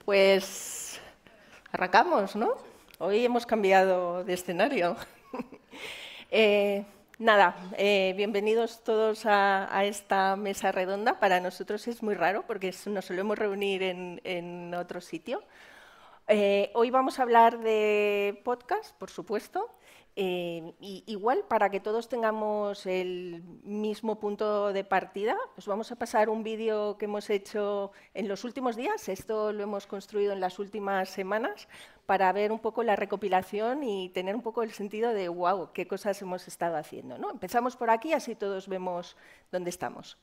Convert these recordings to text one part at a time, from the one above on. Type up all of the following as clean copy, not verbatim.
Pues arrancamos, ¿no? Hoy hemos cambiado de escenario. Bienvenidos todos a esta mesa redonda. Para nosotros es muy raro porque nos solemos reunir en otro sitio. Hoy vamos a hablar de podcast, por supuesto. Igual, para que todos tengamos el mismo punto de partida, os vamos a pasar un vídeo que hemos hecho en los últimos días. Esto lo hemos construido en las últimas semanas para ver un poco la recopilación y tener un poco el sentido de wow, qué cosas hemos estado haciendo, ¿no? Empezamos por aquí, así todos vemos dónde estamos.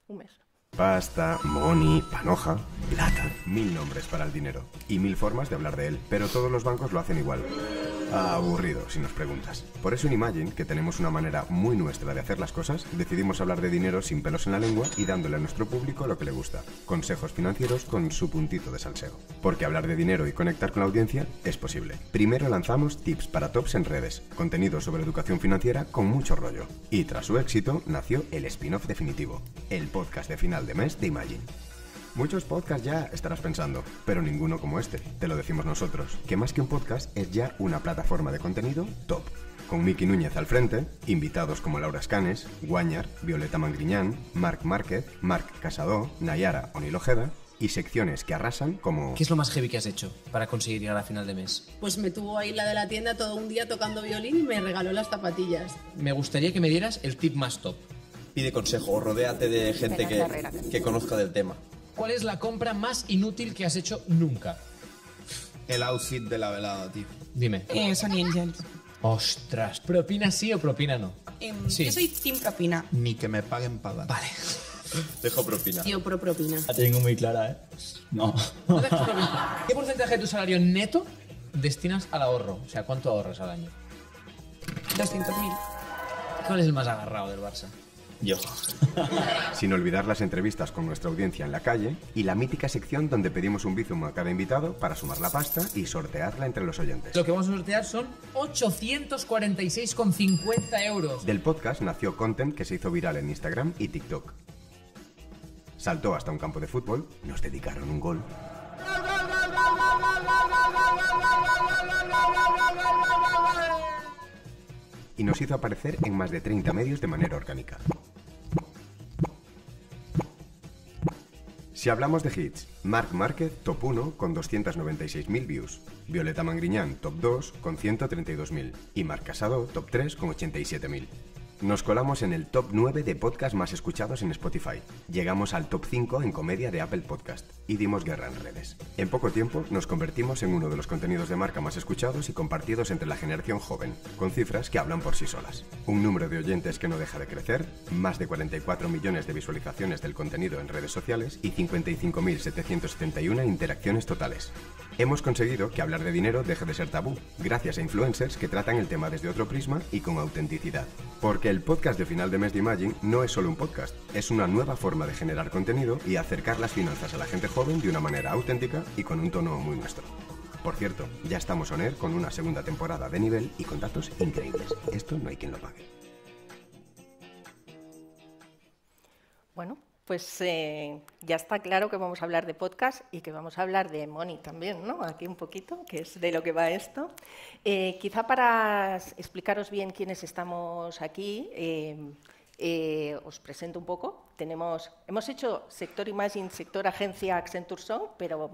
Un mes. Pasta, money, panoja, plata. 1000 nombres para el dinero y 1000 formas de hablar de él, pero todos los bancos lo hacen igual. Aburrido, si nos preguntas. Por eso en Imagine, que tenemos una manera muy nuestra de hacer las cosas, decidimos hablar de dinero sin pelos en la lengua y dándole a nuestro público lo que le gusta. Consejos financieros con su puntito de salseo. Porque hablar de dinero y conectar con la audiencia es posible. Primero lanzamos tips para tops en redes, contenido sobre educación financiera con mucho rollo. Y tras su éxito, nació el spin-off definitivo, el podcast de final de mes de Imagine. Muchos podcasts ya estarás pensando, pero ninguno como este. Te lo decimos nosotros, que más que un podcast es ya una plataforma de contenido top. Con Miki Núñez al frente, invitados como Laura Escanes, Guanyar, Violeta Mangriñán, Marc Márquez, Marc Casadó, Nayara o Nil Ojeda, y secciones que arrasan como... ¿Qué es lo más heavy que has hecho para conseguir llegar a final de mes? Pues me tuvo ahí la de la tienda todo un día tocando violín y me regaló las zapatillas. Me gustaría que me dieras el tip más top. Pide consejo o rodéate de gente que conozca del tema. ¿Cuál es la compra más inútil que has hecho nunca? El outfit de la velada, tío. Dime. Sony Angels. Ostras, ¿propina sí o propina no? Sí. Yo soy team propina. Ni que me paguen pagar. Vale. Dejo propina. Yo pro propina. La tengo muy clara, ¿eh? No. ¿No dejas propina? ¿Qué porcentaje de tu salario neto destinas al ahorro? O sea, ¿cuánto ahorras al año? 200.000. ¿Cuál es el más agarrado del Barça? Yo. Sin olvidar las entrevistas con nuestra audiencia en la calle y la mítica sección donde pedimos un bizum a cada invitado para sumar la pasta y sortearla entre los oyentes. Lo que vamos a sortear son 846,50 euros. Del podcast nació content que se hizo viral en Instagram y TikTok. Saltó hasta un campo de fútbol, nos dedicaron un gol. Y nos hizo aparecer en más de 30 medios de manera orgánica. Si hablamos de hits, Marc Márquez, top 1 con 296.000 views, Violeta Mangriñán, top 2 con 132.000 y Marc Casadó, top 3 con 87.000. Nos colamos en el top 9 de podcasts más escuchados en Spotify. Llegamos al top 5 en comedia de Apple Podcast y dimos guerra en redes. En poco tiempo nos convertimos en uno de los contenidos de marca más escuchados y compartidos entre la generación joven, con cifras que hablan por sí solas. Un número de oyentes que no deja de crecer, más de 44 millones de visualizaciones del contenido en redes sociales y 55.771 interacciones totales. Hemos conseguido que hablar de dinero deje de ser tabú, gracias a influencers que tratan el tema desde otro prisma y con autenticidad. Porque el podcast de final de mes de Imagine no es solo un podcast, es una nueva forma de generar contenido y acercar las finanzas a la gente joven de una manera auténtica y con un tono muy nuestro. Por cierto, ya estamos on air con una segunda temporada de nivel y con datos increíbles. Esto no hay quien lo pague. Bueno, pues ya está claro que vamos a hablar de podcast y que vamos a hablar de money también, ¿no? Aquí un poquito, que es de lo que va esto. Quizá para explicaros bien quiénes estamos aquí, os presento un poco. Hemos hecho sector Imagine, sector agencia Accenture Song, pero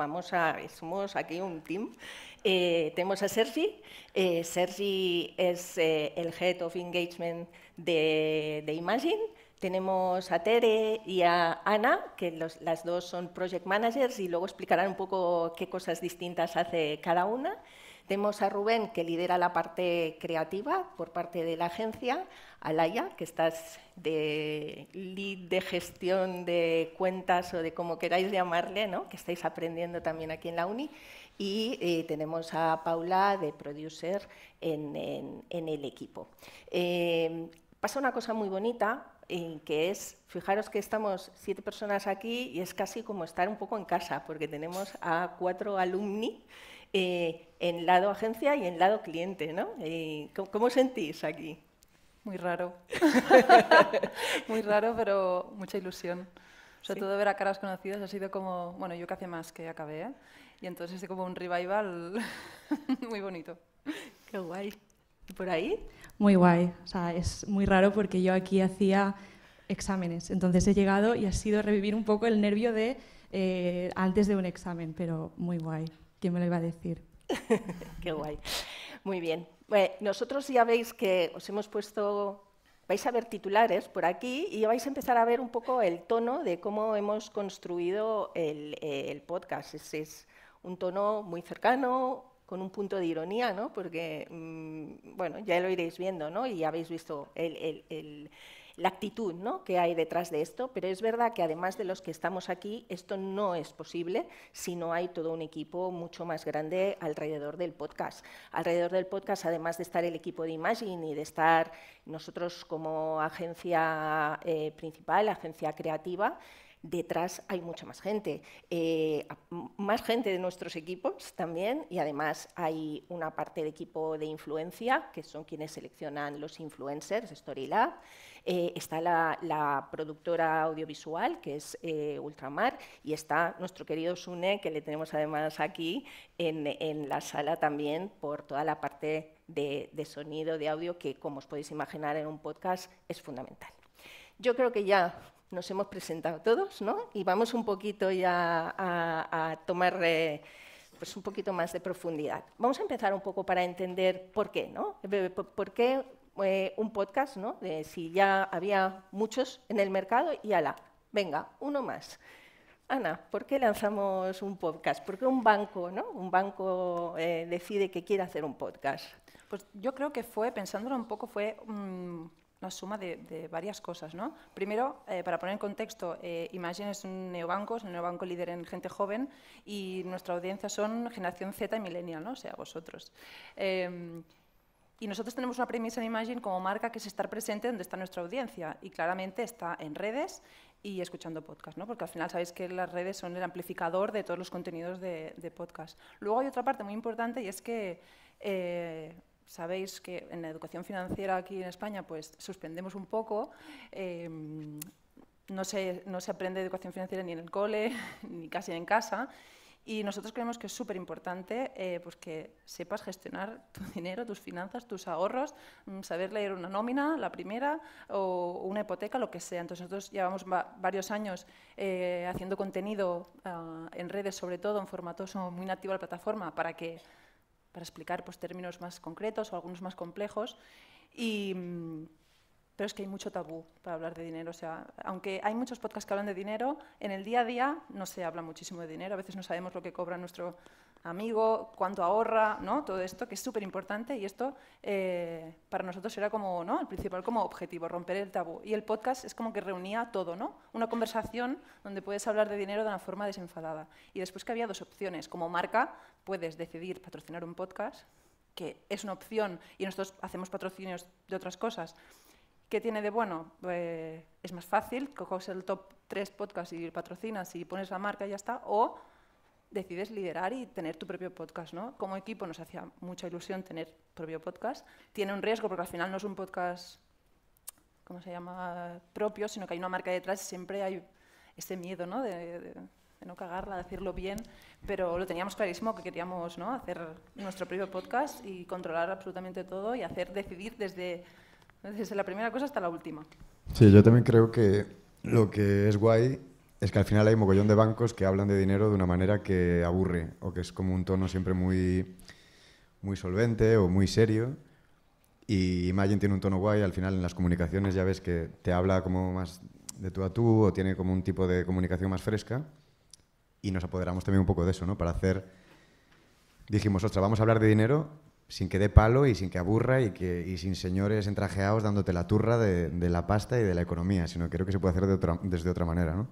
somos aquí un team. Tenemos a Sergi. Sergi es el Head of Engagement de Imagine. Tenemos a Tere y a Ana, que las dos son Project Managers y luego explicarán un poco qué cosas distintas hace cada una. Tenemos a Rubén, que lidera la parte creativa por parte de la agencia, a Laia, que estás de lead de gestión de cuentas o de como queráis llamarle, ¿no? Que estáis aprendiendo también aquí en la uni. Y tenemos a Paula, de producer, en el equipo. Pasa una cosa muy bonita, que es, fijaros que estamos 7 personas aquí y es casi como estar un poco en casa, porque tenemos a 4 alumni en lado agencia y en lado cliente, ¿no? ¿Cómo os sentís aquí? Muy raro. Muy raro, pero mucha ilusión. Sobre Sí. todo ver a caras conocidas ha sido como, bueno, yo que hace más que acabé, ¿eh? Y entonces es como un revival muy bonito. Qué guay. ¿Y por ahí? Muy guay, o sea, es muy raro porque yo aquí hacía exámenes, entonces he llegado y ha sido revivir un poco el nervio de antes de un examen, pero muy guay, ¿quién me lo iba a decir? Qué guay. Muy bien. Bueno, nosotros ya veis que os hemos puesto, vais a ver titulares por aquí y vais a empezar a ver un poco el tono de cómo hemos construido el podcast. Es un tono muy cercano, con un punto de ironía, ¿no? Porque, bueno, ya lo iréis viendo, ¿no? Y ya habéis visto la actitud, ¿no?, que hay detrás de esto, pero es verdad que además de los que estamos aquí, esto no es posible si no hay todo un equipo mucho más grande alrededor del podcast. Alrededor del podcast, además de estar el equipo de Imagine y de estar nosotros como agencia principal, agencia creativa, detrás hay mucha más gente de nuestros equipos también, y además hay una parte de equipo de influencia, que son quienes seleccionan los influencers, Storylab. Está la productora audiovisual, que es Ultramar, y está nuestro querido Sune, que le tenemos además aquí en la sala también, por toda la parte de sonido, de audio, que como os podéis imaginar en un podcast es fundamental. Yo creo que ya nos hemos presentado todos, ¿no? Y vamos un poquito ya a tomar pues un poquito más de profundidad. Vamos a empezar un poco para entender por qué, ¿no? ¿Por qué un podcast, ¿no? Si ya había muchos en el mercado y ala, venga, uno más. Ana, ¿por qué lanzamos un podcast? ¿Por qué un banco, ¿no? Un banco decide que quiere hacer un podcast? Pues yo creo que pensándolo un poco, fue una suma de varias cosas, ¿no? Primero, para poner en contexto, Imagine es un neobanco líder en gente joven, y nuestra audiencia son generación Z y millennial, ¿no? O sea, vosotros. Y nosotros tenemos una premisa en Imagine como marca, que es estar presente donde está nuestra audiencia, y claramente está en redes y escuchando podcast, ¿no? Porque al final sabéis que las redes son el amplificador de todos los contenidos de podcast. Luego hay otra parte muy importante, y es que sabéis que en la educación financiera aquí en España pues suspendemos un poco, no se aprende educación financiera ni en el cole, ni casi en casa, y nosotros creemos que es súper importante pues que sepas gestionar tu dinero, tus finanzas, tus ahorros, saber leer una nómina, la primera, o una hipoteca, lo que sea. Entonces nosotros llevamos varios años haciendo contenido en redes, sobre todo en formato muy nativo a la plataforma, para explicar pues, términos más concretos o algunos más complejos, pero es que hay mucho tabú para hablar de dinero. O sea, aunque hay muchos podcasts que hablan de dinero, en el día a día no se habla muchísimo de dinero. A veces no sabemos lo que cobra nuestro amigo, cuánto ahorra, ¿no? Todo esto, que es súper importante, y esto para nosotros era como, ¿no?, el principal como objetivo, romper el tabú. Y el podcast es como que reunía todo, ¿no? Una conversación donde puedes hablar de dinero de una forma desenfadada. Y después que había dos opciones. Como marca puedes decidir patrocinar un podcast, que es una opción, y nosotros hacemos patrocinios de otras cosas. ¿Qué tiene de bueno? Es más fácil, coges el top 3 podcasts y patrocinas y pones la marca y ya está, o decides liderar y tener tu propio podcast, ¿no? Como equipo nos hacía mucha ilusión tener propio podcast. Tiene un riesgo porque al final no es un podcast, ¿cómo se llama?, propio, sino que hay una marca detrás, y siempre hay ese miedo, ¿no?, de no cagarla, de hacerlo bien, pero lo teníamos clarísimo que queríamos, ¿no?, hacer nuestro propio podcast y controlar absolutamente todo y decidir desde la primera cosa hasta la última. Sí, yo también creo que lo que es guay es que al final hay mogollón de bancos que hablan de dinero de una manera que aburre, o que es como un tono siempre muy, muy solvente o muy serio. Y Imagine tiene un tono guay, al final en las comunicaciones ya ves que te habla como más de tú a tú, o tiene como un tipo de comunicación más fresca, y nos apoderamos también un poco de eso, ¿no? Para hacer... Dijimos, ostras, vamos a hablar de dinero sin que dé palo y sin que aburra y sin señores entrajeados dándote la turra de la pasta y de la economía, sino que creo que se puede hacer desde otra manera, ¿no?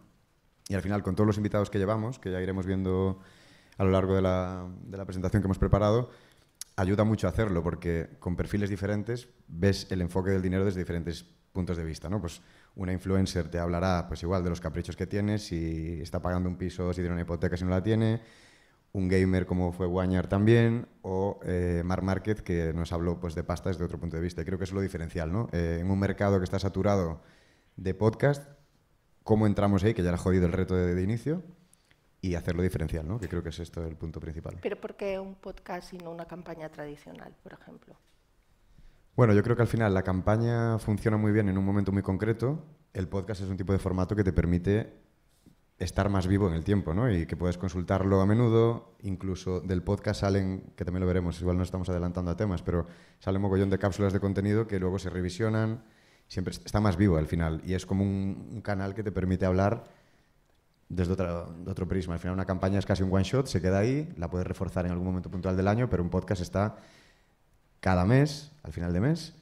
Y al final, con todos los invitados que llevamos, que ya iremos viendo a lo largo de la presentación que hemos preparado, ayuda mucho a hacerlo, porque con perfiles diferentes ves el enfoque del dinero desde diferentes puntos de vista, ¿no? Pues una influencer te hablará, pues igual, de los caprichos que tiene, si está pagando un piso, si tiene una hipoteca, si no la tiene. Un gamer como fue Guanyar también, o Marc Márquez, que nos habló pues, de pasta desde otro punto de vista. Y creo que es lo diferencial, ¿no? En un mercado que está saturado de podcast, cómo entramos ahí, que ya era jodido el reto de inicio, y hacerlo diferencial, ¿no? Que creo que es esto el punto principal. ¿Pero por qué un podcast y no una campaña tradicional, por ejemplo? Bueno, yo creo que al final la campaña funciona muy bien en un momento muy concreto. El podcast es un tipo de formato que te permite estar más vivo en el tiempo, ¿no? Y que puedes consultarlo a menudo. Incluso del podcast salen, que también lo veremos, igual no estamos adelantando a temas, pero sale un mogollón de cápsulas de contenido que luego se revisionan. Siempre está más vivo al final. Y es como un canal que te permite hablar desde otro prisma. Al final una campaña es casi un one shot, se queda ahí, la puedes reforzar en algún momento puntual del año, pero un podcast está cada mes, al final de mes,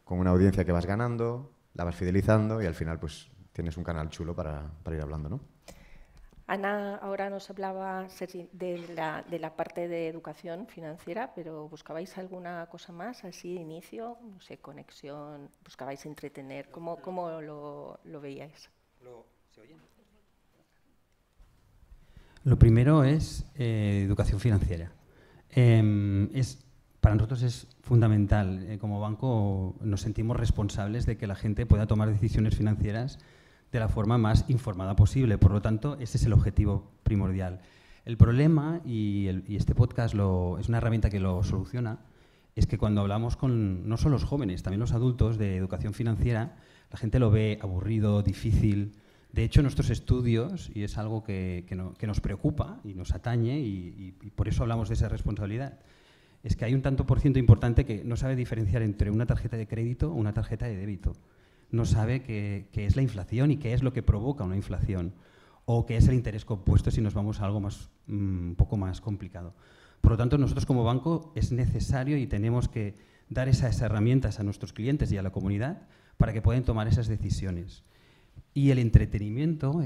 con una audiencia que vas ganando, la vas fidelizando y al final pues tienes un canal chulo para ir hablando, ¿no? Ana ahora nos hablaba, Sergi, de la parte de educación financiera, pero ¿buscabais alguna cosa más así de inicio? No sé, conexión, ¿buscabais entretener? ¿Cómo lo veíais? ¿Se oye? Lo primero es educación financiera. Para nosotros es fundamental. Como banco nos sentimos responsables de que la gente pueda tomar decisiones financieras de la forma más informada posible. Por lo tanto, ese es el objetivo primordial. El problema, y este podcast es una herramienta que lo soluciona, es que cuando hablamos con no solo los jóvenes, también los adultos de educación financiera, la gente lo ve aburrido, difícil. De hecho, nuestros estudios, y es algo que nos preocupa y nos atañe, y por eso hablamos de esa responsabilidad, es que hay un tanto por ciento importante que no sabe diferenciar entre una tarjeta de crédito o una tarjeta de débito. No sabe qué es la inflación y qué es lo que provoca una inflación, o qué es el interés compuesto si nos vamos a algo un poco más complicado. Por lo tanto, nosotros como banco es necesario y tenemos que dar esas herramientas a nuestros clientes y a la comunidad para que puedan tomar esas decisiones. Y el entretenimiento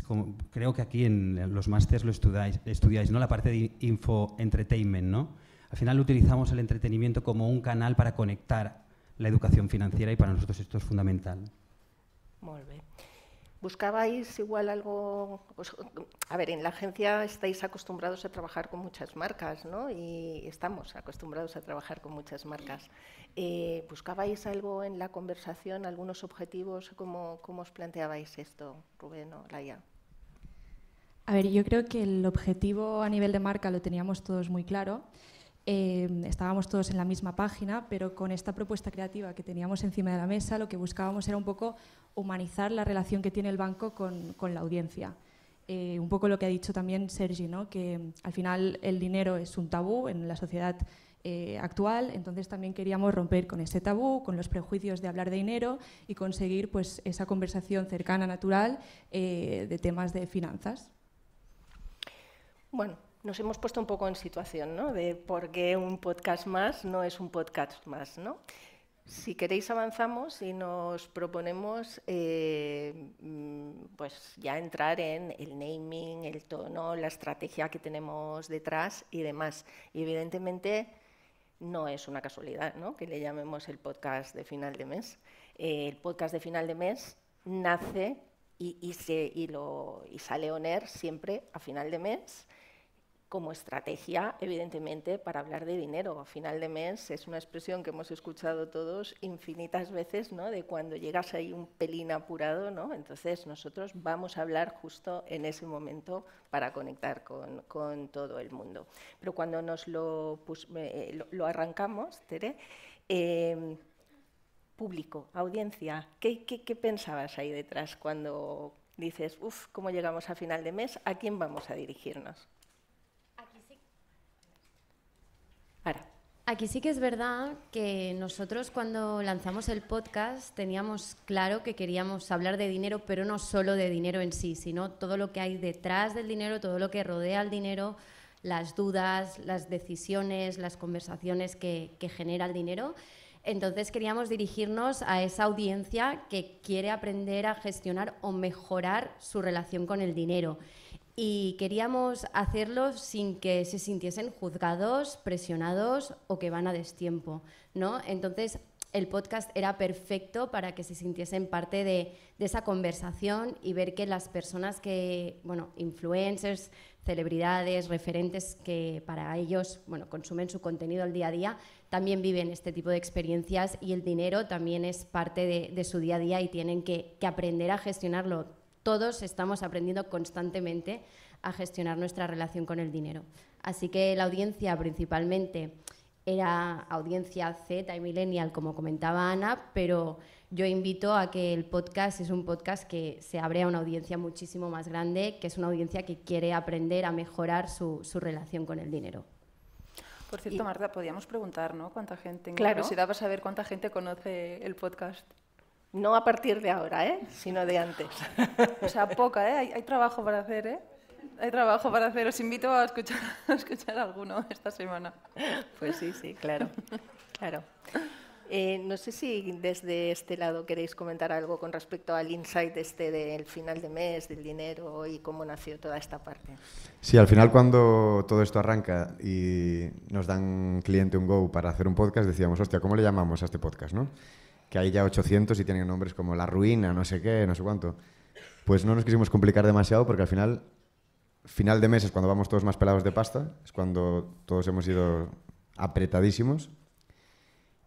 como, creo que aquí en los másters lo estudiáis, ¿no? La parte de info-entertainment, ¿no? Al final utilizamos el entretenimiento como un canal para conectar la educación financiera y para nosotros esto es fundamental. Muy bien. ¿Buscabais igual algo? Pues, a ver, en la agencia estáis acostumbrados a trabajar con muchas marcas, ¿no? Y estamos acostumbrados a trabajar con muchas marcas. ¿Buscabais algo en la conversación, algunos objetivos? ¿Cómo os planteabais esto, Rubén o Laia? A ver, yo creo que el objetivo a nivel de marca lo teníamos todos muy claro. Estábamos todos en la misma página, pero con esta propuesta creativa que teníamos encima de la mesa, lo que buscábamos era un poco humanizar la relación que tiene el banco con la audiencia. Un poco lo que ha dicho también Sergi, ¿no? Que al final el dinero es un tabú en la sociedad actual, entonces también queríamos romper con ese tabú, con los prejuicios de hablar de dinero y conseguir pues, esa conversación cercana, natural, de temas de finanzas. Bueno, nos hemos puesto un poco en situación, ¿no? De por qué un podcast más no es un podcast más, ¿no? Si queréis avanzamos y nos proponemos pues ya entrar en el naming, el tono, la estrategia que tenemos detrás y demás. Y evidentemente no es una casualidad, ¿no? Que le llamemos el podcast de final de mes. El podcast de final de mes nace y sale on air siempre a final de mes, como estrategia, evidentemente, para hablar de dinero. A final de mes es una expresión que hemos escuchado todos infinitas veces, ¿no? De cuando llegas ahí un pelín apurado, ¿no? Entonces nosotros vamos a hablar justo en ese momento para conectar con todo el mundo. Pero cuando nos lo arrancamos, Tere, público, audiencia, ¿qué pensabas ahí detrás cuando dices, ¿cómo llegamos a final de mes? ¿A quién vamos a dirigirnos? Aquí sí que es verdad que nosotros cuando lanzamos el podcast teníamos claro que queríamos hablar de dinero, pero no solo de dinero en sí, sino todo lo que hay detrás del dinero, todo lo que rodea al dinero, las dudas, las decisiones, las conversaciones que genera el dinero. Entonces queríamos dirigirnos a esa audiencia que quiere aprender a gestionar o mejorar su relación con el dinero. Y queríamos hacerlo sin que se sintiesen juzgados, presionados o que van a destiempo, ¿no? Entonces, el podcast era perfecto para que se sintiesen parte de esa conversación y ver que las personas que, bueno, influencers, celebridades, referentes que para ellos, bueno, consumen su contenido al día a día, también viven este tipo de experiencias y el dinero también es parte de su día a día y tienen que aprender a gestionarlo. Todos estamos aprendiendo constantemente a gestionar nuestra relación con el dinero. Así que la audiencia principalmente era audiencia Z y millennial, como comentaba Ana, pero yo invito a que el podcast es un podcast que se abre a una audiencia muchísimo más grande, que es una audiencia que quiere aprender a mejorar su relación con el dinero. Por cierto, Marta, podíamos preguntar, ¿no? ¿Cuánta gente? Claro. Curiosidad para saber cuánta gente conoce el podcast. No a partir de ahora, sino de antes. O sea, poca, ¿eh? Hay trabajo para hacer, ¿eh? Hay trabajo para hacer. Os invito a escuchar alguno esta semana. Pues sí, claro. Claro. No sé si desde este lado queréis comentar algo con respecto al insight del final de mes, del dinero y cómo nació toda esta parte. Sí, al final cuando todo esto arranca y nos dan cliente un go para hacer un podcast, decíamos, hostia, ¿cómo le llamamos a este podcast, no? Que hay ya 800 y tienen nombres como La Ruina, no sé qué, no sé cuánto. Pues no nos quisimos complicar demasiado porque al final de mes es cuando vamos todos más pelados de pasta, es cuando todos hemos ido apretadísimos.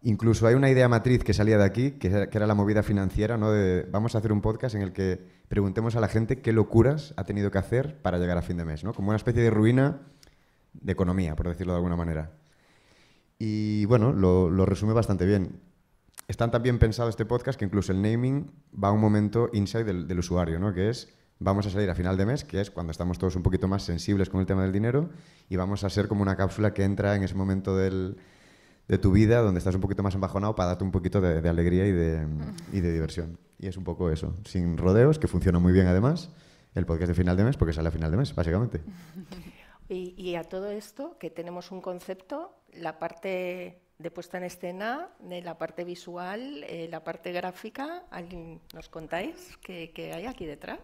Incluso hay una idea matriz que salía de aquí, que era la movida financiera, ¿no? De vamos a hacer un podcast en el que preguntemos a la gente qué locuras ha tenido que hacer para llegar a fin de mes, ¿no? Como una especie de ruina de economía, por decirlo de alguna manera. Y bueno, lo resume bastante bien. Está tan bien pensado este podcast que incluso el naming va a un momento inside del usuario, ¿no? Que es, vamos a salir a final de mes, que es cuando estamos todos un poquito más sensibles con el tema del dinero, y vamos a ser como una cápsula que entra en ese momento de tu vida donde estás un poquito más embajonado para darte un poquito de alegría y de diversión. Y es un poco eso, sin rodeos, que funciona muy bien además, el podcast de final de mes, porque sale a final de mes, básicamente. Y a todo esto, que tenemos un concepto, la parte de puesta en escena, de la parte visual, la parte gráfica, ¿alguien nos contáis qué hay aquí detrás?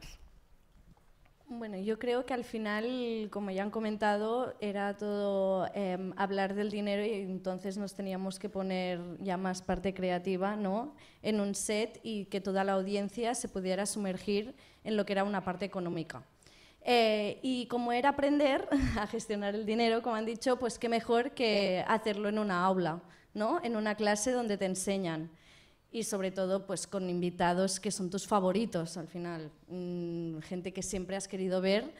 Bueno, yo creo que al final, como ya han comentado, era todo hablar del dinero y entonces nos teníamos que poner ya más parte creativa, ¿no? En un set y que toda la audiencia se pudiera sumergir en lo que era una parte económica. Y como era aprender a gestionar el dinero, como han dicho, pues qué mejor que hacerlo en una aula, ¿no? En una clase donde te enseñan. Y sobre todo pues con invitados que son tus favoritos al final, gente que siempre has querido ver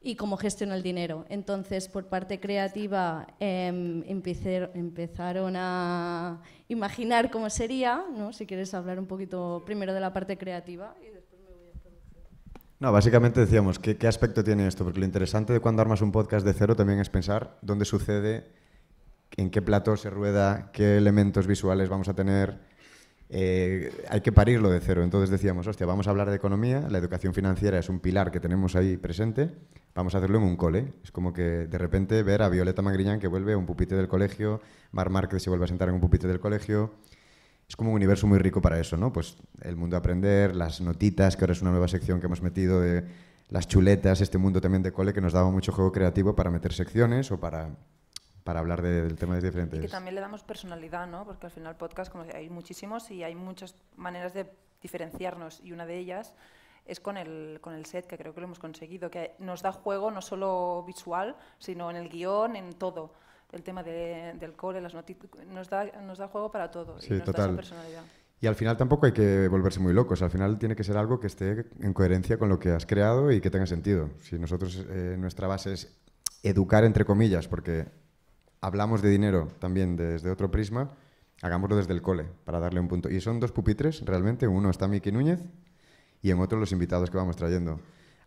y cómo gestiona el dinero. Entonces, por parte creativa empezaron a imaginar cómo sería, ¿no? Si quieres hablar un poquito primero de la parte creativa y después me voy a producir. No, básicamente decíamos, ¿qué aspecto tiene esto? Porque lo interesante de cuando armas un podcast de cero también es pensar dónde sucede, en qué plató se rueda, qué elementos visuales vamos a tener. Hay que parirlo de cero. Entonces decíamos, hostia, vamos a hablar de economía, la educación financiera es un pilar que tenemos ahí presente, vamos a hacerlo en un cole. Es como que de repente ver a Violeta Magriñán que vuelve a un pupitre del colegio, Marc Márquez se vuelve a sentar en un pupitre del colegio. Es como un universo muy rico para eso, ¿no? Pues el mundo de aprender, las notitas, que ahora es una nueva sección que hemos metido, de las chuletas, este mundo también de cole que nos daba mucho juego creativo para meter secciones o para hablar del tema de diferentes. Y que también le damos personalidad, ¿no? Porque al final podcast, como hay muchísimos y hay muchas maneras de diferenciarnos y una de ellas es con el set, que creo que lo hemos conseguido, que nos da juego no solo visual, sino en el guión, en todo. El tema del cole, las noticias, nos da juego para todo. Sí, y nos total. da esa personalidad. Y al final tampoco hay que volverse muy locos, al final tiene que ser algo que esté en coherencia con lo que has creado y que tenga sentido. Si nosotros, nuestra base es educar entre comillas, porque hablamos de dinero también desde otro prisma, hagámoslo desde el cole, para darle un punto. Y son dos pupitres, realmente, uno está Miki Núñez y en otro los invitados que vamos trayendo.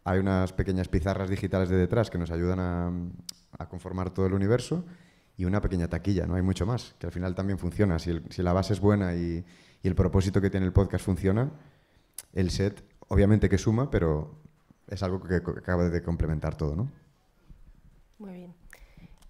Hay unas pequeñas pizarras digitales de detrás que nos ayudan a conformar todo el universo y una pequeña taquilla, no hay mucho más, que al final también funciona. Si la base es buena y el propósito que tiene el podcast funciona, el set obviamente que suma, pero es algo que acaba de complementar todo, ¿no? Muy bien.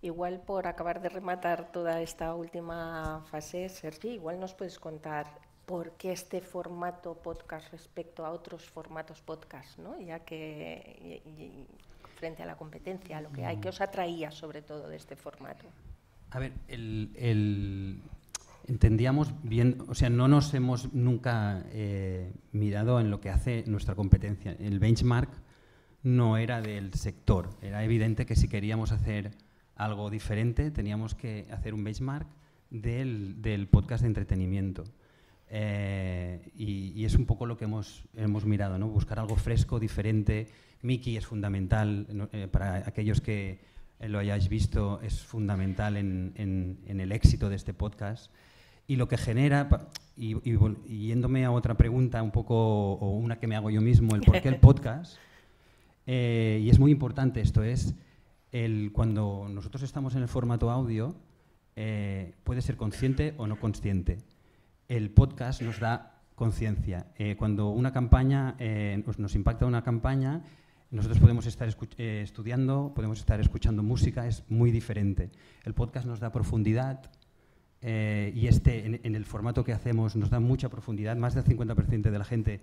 Igual por acabar de rematar toda esta última fase, Sergi, igual nos puedes contar por qué este formato podcast respecto a otros formatos podcast, ¿no? Ya que frente a la competencia, lo que hay, ¿qué os atraía sobre todo de este formato? A ver, entendíamos bien, o sea, no nos hemos nunca mirado en lo que hace nuestra competencia. El benchmark no era del sector. Era evidente que si queríamos hacer algo diferente teníamos que hacer un benchmark del podcast de entretenimiento. Y es un poco lo que hemos mirado, ¿no? Buscar algo fresco, diferente. Miki es fundamental, para aquellos que lo hayáis visto, es fundamental en el éxito de este podcast. Y lo que genera, y yéndome a otra pregunta un poco, o una que me hago yo mismo, el por qué el podcast, y es muy importante esto, es cuando nosotros estamos en el formato audio, puede ser consciente o no consciente. El podcast nos da conciencia. Cuando una campaña, nos impacta una campaña, nosotros podemos estar estudiando, podemos estar escuchando música, es muy diferente. El podcast nos da profundidad y en el formato que hacemos nos da mucha profundidad. Más del 50% de la gente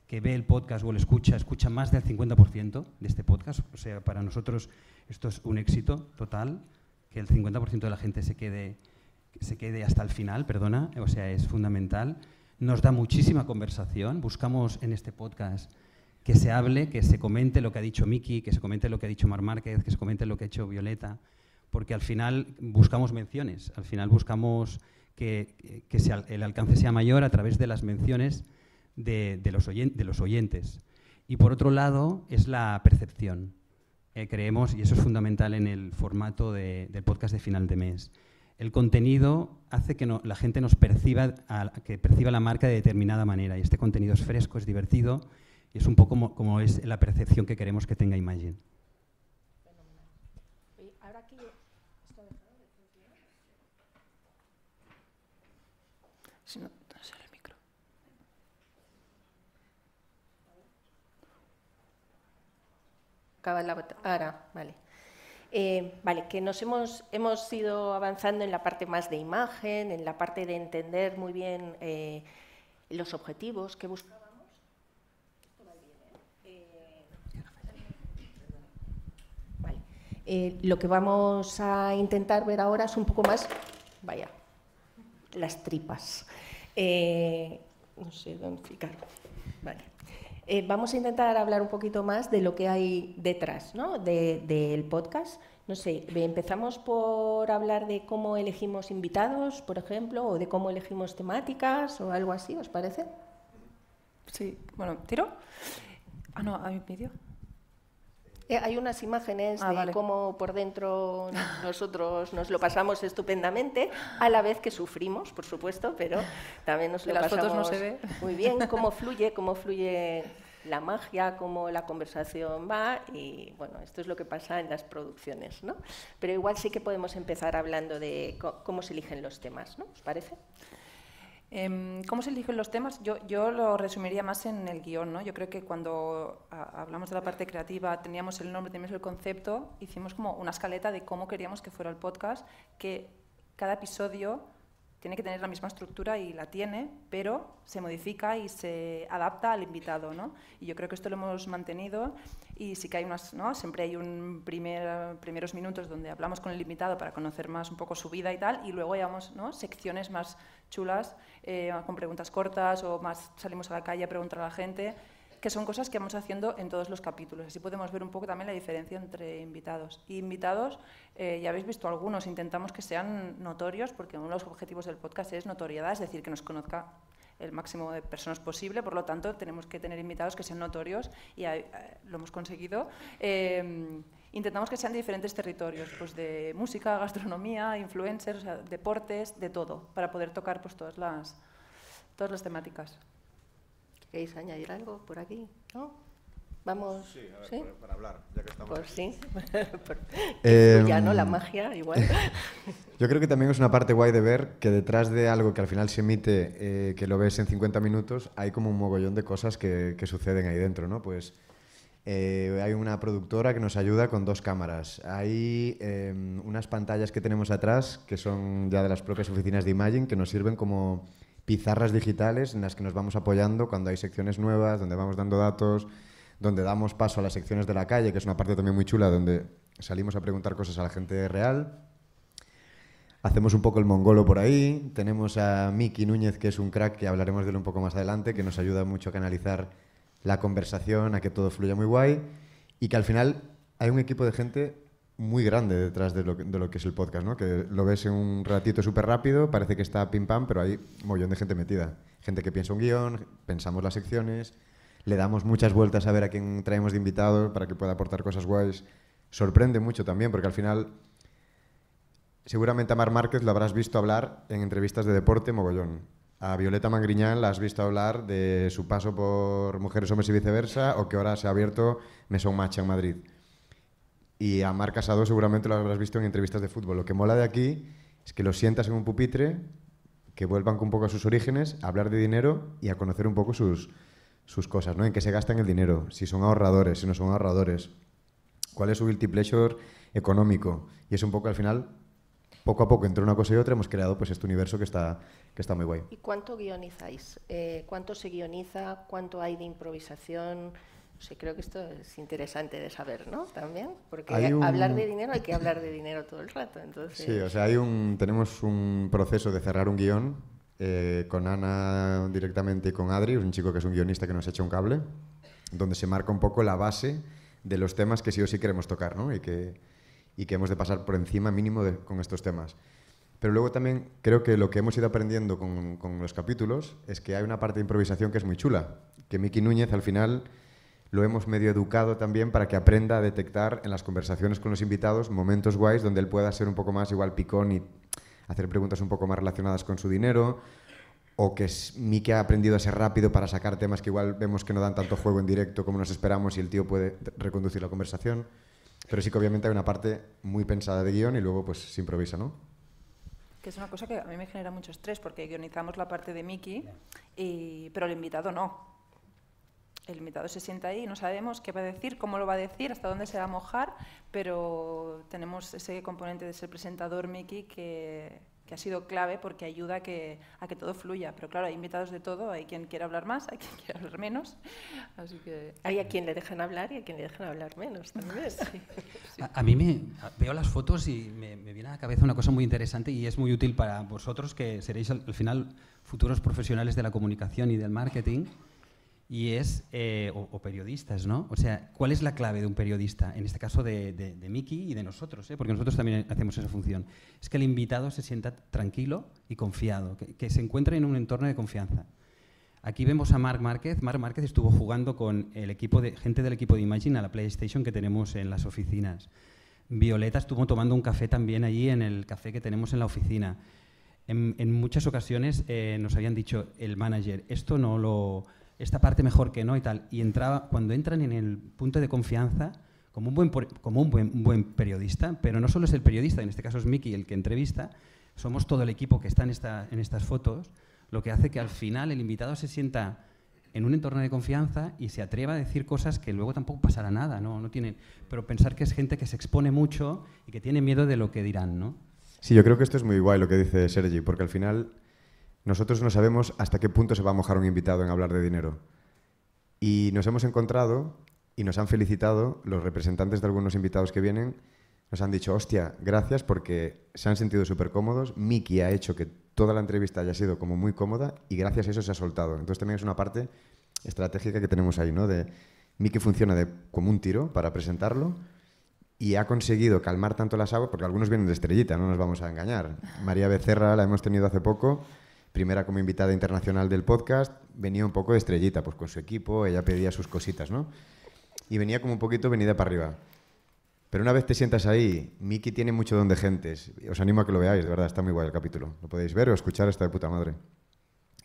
que ve el podcast o lo escucha más del 50% de este podcast. O sea, para nosotros esto es un éxito total, que el 50% de la gente se quede hasta el final, perdona, o sea, es fundamental. Nos da muchísima conversación. Buscamos en este podcast que se hable, que se comente lo que ha dicho Miki, que se comente lo que ha dicho Marc Márquez, que se comente lo que ha hecho Violeta, porque al final buscamos menciones, al final buscamos que el alcance sea mayor a través de las menciones de los oyentes. Y por otro lado es la percepción. Creemos, y eso es fundamental en el formato del podcast de final de mes, el contenido hace que la gente nos perciba la marca de determinada manera, y este contenido es fresco, es divertido, y es un poco como es la percepción que queremos que tenga Imagine. Ahora aquí, si no, no sale el micro. Acaba ahora, vale. Vale, que nos hemos ido avanzando en la parte más de imagen, en la parte de entender muy bien los objetivos que buscábamos. Vale. Lo que vamos a intentar ver ahora es un poco más, las tripas. No sé dónde explicarlo. Vale. Vamos a intentar hablar un poquito más de lo que hay detrás, ¿no? del podcast. No sé, empezamos por hablar de cómo elegimos invitados, por ejemplo, o de cómo elegimos temáticas o algo así, ¿os parece? Sí, bueno, ¿tiro? Ah, no, ¿hay vídeo? Hay unas imágenes de cómo por dentro nosotros nos lo pasamos estupendamente, a la vez que sufrimos, por supuesto, pero también nos lo pasamos fotos no se ve. Muy bien, cómo fluye la magia, cómo la conversación va, y bueno, esto es lo que pasa en las producciones, ¿no? Pero igual sí que podemos empezar hablando de cómo se eligen los temas, ¿no? ¿Os parece? ¿Cómo se eligen los temas? Yo lo resumiría más en el guión, ¿no? Yo creo que cuando hablamos de la parte creativa, teníamos el nombre, teníamos el concepto, hicimos como una escaleta de cómo queríamos que fuera el podcast, que cada episodio tiene que tener la misma estructura y la tiene, pero se modifica y se adapta al invitado, ¿no? Y yo creo que esto lo hemos mantenido, y sí que hay ¿no? Siempre hay primeros minutos donde hablamos con el invitado para conocer más un poco su vida y tal, y luego llevamos, ¿no? Secciones más chulas, con preguntas cortas, o más salimos a la calle a preguntar a la gente, que son cosas que vamos haciendo en todos los capítulos. Así podemos ver un poco también la diferencia entre invitados. Y invitados, ya habéis visto algunos, intentamos que sean notorios, porque uno de los objetivos del podcast es notoriedad, es decir, que nos conozca el máximo de personas posible, por lo tanto tenemos que tener invitados que sean notorios, y lo hemos conseguido. Intentamos que sean de diferentes territorios, pues de música, gastronomía, influencers, o sea, deportes, de todo, para poder tocar pues todas las temáticas. ¿Queréis añadir algo por aquí? ¿No? Vamos. Sí, a ver, ¿sí? Para hablar, ya que estamos. Pues sí. Ya, ¿no? La magia, igual. Yo creo que también es una parte guay de ver que detrás de algo que al final se emite, que lo ves en 50 minutos, hay como un mogollón de cosas que suceden ahí dentro, ¿no? Pues hay una productora que nos ayuda con 2 cámaras. Hay unas pantallas que tenemos atrás, que son ya de las propias oficinas de Imagine, que nos sirven como pizarras digitales en las que nos vamos apoyando cuando hay secciones nuevas, donde vamos dando datos, donde damos paso a las secciones de la calle, que es una parte también muy chula, donde salimos a preguntar cosas a la gente real. Hacemos un poco el mongolo por ahí. Tenemos a Miki Núñez, que es un crack, que hablaremos de él un poco más adelante, que nos ayuda mucho a canalizar la conversación, a que todo fluya muy guay. Y que al final hay un equipo de gente muy grande detrás de lo que es el podcast, ¿no? Que lo ves en un ratito súper rápido, parece que está pim pam, pero hay un montón de gente metida. Gente que piensa un guión, pensamos las secciones, le damos muchas vueltas a ver a quién traemos de invitado para que pueda aportar cosas guays. Sorprende mucho también, porque al final seguramente a Marc Márquez lo habrás visto hablar en entrevistas de deporte mogollón. A Violeta Mangriñán la has visto hablar de su paso por Mujeres, Hombres y Viceversa, o que ahora se ha abierto Mesón Match en Madrid. Y a Marc Casado seguramente lo habrás visto en entrevistas de fútbol. Lo que mola de aquí es que los sientas en un pupitre, que vuelvan un poco a sus orígenes, a hablar de dinero y a conocer un poco sus cosas, ¿no? En qué se gastan el dinero, si son ahorradores, si no son ahorradores, cuál es su guilty pleasure económico. Y es un poco, al final, poco a poco, entre una cosa y otra, hemos creado pues este universo que está muy guay. ¿Y cuánto guionizáis? ¿Cuánto se guioniza? ¿Cuánto hay de improvisación? O sea, creo que esto es interesante de saber, ¿no? También, porque hablar de dinero hay que hablar de dinero todo el rato. Entonces... Sí, o sea, tenemos un proceso de cerrar un guión con Ana directamente y con Adri, un chico que es un guionista que nos echa un cable, donde se marca un poco la base de los temas que sí o sí queremos tocar, ¿no? Y que hemos de pasar por encima mínimo con estos temas. Pero luego también creo que lo que hemos ido aprendiendo con los capítulos es que hay una parte de improvisación que es muy chula, que Miki Núñez al final lo hemos medio educado también para que aprenda a detectar en las conversaciones con los invitados momentos guays donde él pueda ser un poco más igual picón y hacer preguntas un poco más relacionadas con su dinero, o que Miki ha aprendido a ser rápido para sacar temas que igual vemos que no dan tanto juego en directo como nos esperamos y el tío puede reconducir la conversación. Pero sí que obviamente hay una parte muy pensada de guión y luego pues se improvisa, ¿no? Que es una cosa que a mí me genera mucho estrés porque guionizamos la parte de Miki, pero el invitado no. El invitado se sienta ahí y no sabemos qué va a decir, cómo lo va a decir, hasta dónde se va a mojar, pero tenemos ese componente de ser presentador Miki que ha sido clave porque ayuda a que todo fluya. Pero claro, hay invitados de todo, hay quien quiere hablar más, hay quien quiere hablar menos. Así que... Hay a quien le dejan hablar y a quien le dejan hablar menos también. Sí. Sí. A mí veo las fotos y me viene a la cabeza una cosa muy interesante y es muy útil para vosotros que seréis al final futuros profesionales de la comunicación y del marketing. Y es, o periodistas, ¿no? O sea, ¿cuál es la clave de un periodista? En este caso de Miki y de nosotros, porque nosotros también hacemos esa función. Es que el invitado se sienta tranquilo y confiado, que se encuentre en un entorno de confianza. Aquí vemos a Marc Márquez. Marc Márquez estuvo jugando con gente del equipo de Imagine a la PlayStation que tenemos en las oficinas. Violeta estuvo tomando un café también allí en el café que tenemos en la oficina. En muchas ocasiones nos habían dicho el manager, esta parte mejor que no y tal. Y cuando entran en el punto de confianza, como un buen periodista, pero no solo es el periodista, en este caso es Miki el que entrevista, somos todo el equipo que está en estas fotos, lo que hace que al final el invitado se sienta en un entorno de confianza y se atreva a decir cosas que luego tampoco pasará nada, no tienen, pero pensar que es gente que se expone mucho y que tiene miedo de lo que dirán, ¿no? Sí, yo creo que esto es muy guay lo que dice Sergi, porque al final nosotros no sabemos hasta qué punto se va a mojar un invitado en hablar de dinero. Y nos hemos encontrado y nos han felicitado los representantes de algunos invitados que vienen. Nos han dicho, hostia, gracias porque se han sentido súper cómodos. Miki ha hecho que toda la entrevista haya sido como muy cómoda y gracias a eso se ha soltado. Entonces también es una parte estratégica que tenemos ahí, ¿no? Miki funciona como un tiro para presentarlo y ha conseguido calmar tanto las aguas, porque algunos vienen de estrellita, no nos vamos a engañar. María Becerra la hemos tenido hace poco, primera como invitada internacional del podcast, venía un poco de estrellita, pues con su equipo, ella pedía sus cositas, ¿no? Y venía como un poquito venida para arriba. Pero una vez te sientas ahí, Miki tiene mucho don de gentes. Os animo a que lo veáis, de verdad, está muy guay el capítulo. Lo podéis ver o escuchar, está de puta madre.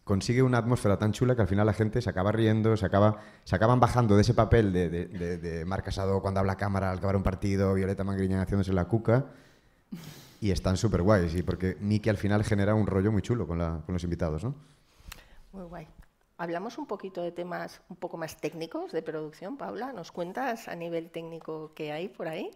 Consigue una atmósfera tan chula que al final la gente se acaba riendo, se acaban bajando de ese papel de Marc Casado cuando habla a cámara al acabar un partido, Violeta Mangriñán haciéndose la cuca, y están súper guays, y porque Miki al final genera un rollo muy chulo con los invitados, ¿no? Muy guay. Hablamos un poquito de temas un poco más técnicos de producción, Paula. ¿Nos cuentas a nivel técnico qué hay por ahí?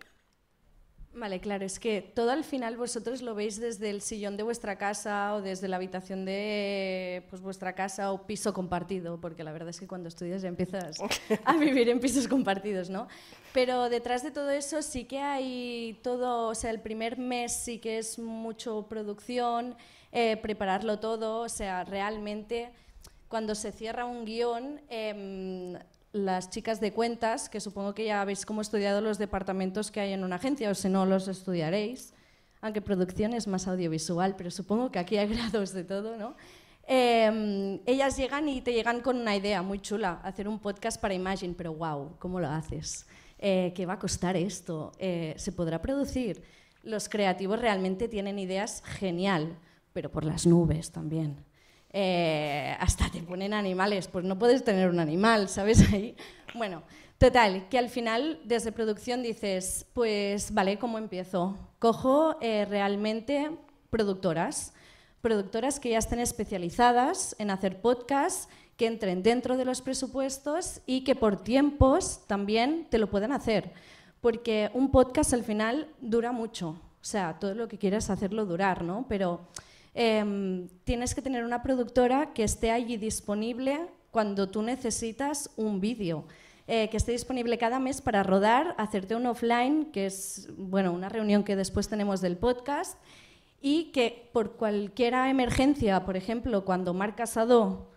Vale, claro, es que todo al final vosotros lo veis desde el sillón de vuestra casa o desde la habitación de pues, vuestra casa o piso compartido, porque la verdad es que cuando estudias ya empiezas a vivir en pisos compartidos, ¿no? Pero detrás de todo eso sí que hay todo, o sea, el primer mes sí que es mucho producción, prepararlo todo, o sea, realmente cuando se cierra un guión... las chicas de cuentas, que supongo que ya habéis como estudiado los departamentos que hay en una agencia, o si no los estudiaréis, aunque producción es más audiovisual, pero supongo que aquí hay grados de todo, ¿no? Ellas llegan y te llegan con una idea muy chula, hacer un podcast para Imagine, pero wow, ¿cómo lo haces? ¿Qué va a costar esto? ¿Se podrá producir? Los creativos realmente tienen ideas genial, pero por las nubes también. Hasta te ponen animales, pues no puedes tener un animal, ¿sabes? Ahí. Bueno, total, que al final desde producción dices, pues vale, ¿cómo empiezo? Cojo realmente productoras que ya estén especializadas en hacer podcasts, que entren dentro de los presupuestos y que por tiempos también te lo puedan hacer, porque un podcast al final dura mucho, o sea, todo lo que quieras hacerlo durar, ¿no? Pero... tienes que tener una productora que esté allí disponible cuando tú necesitas un vídeo, que esté disponible cada mes para rodar, hacerte un offline, que es bueno, una reunión que después tenemos del podcast, y que por cualquier emergencia, por ejemplo, cuando Marc Casado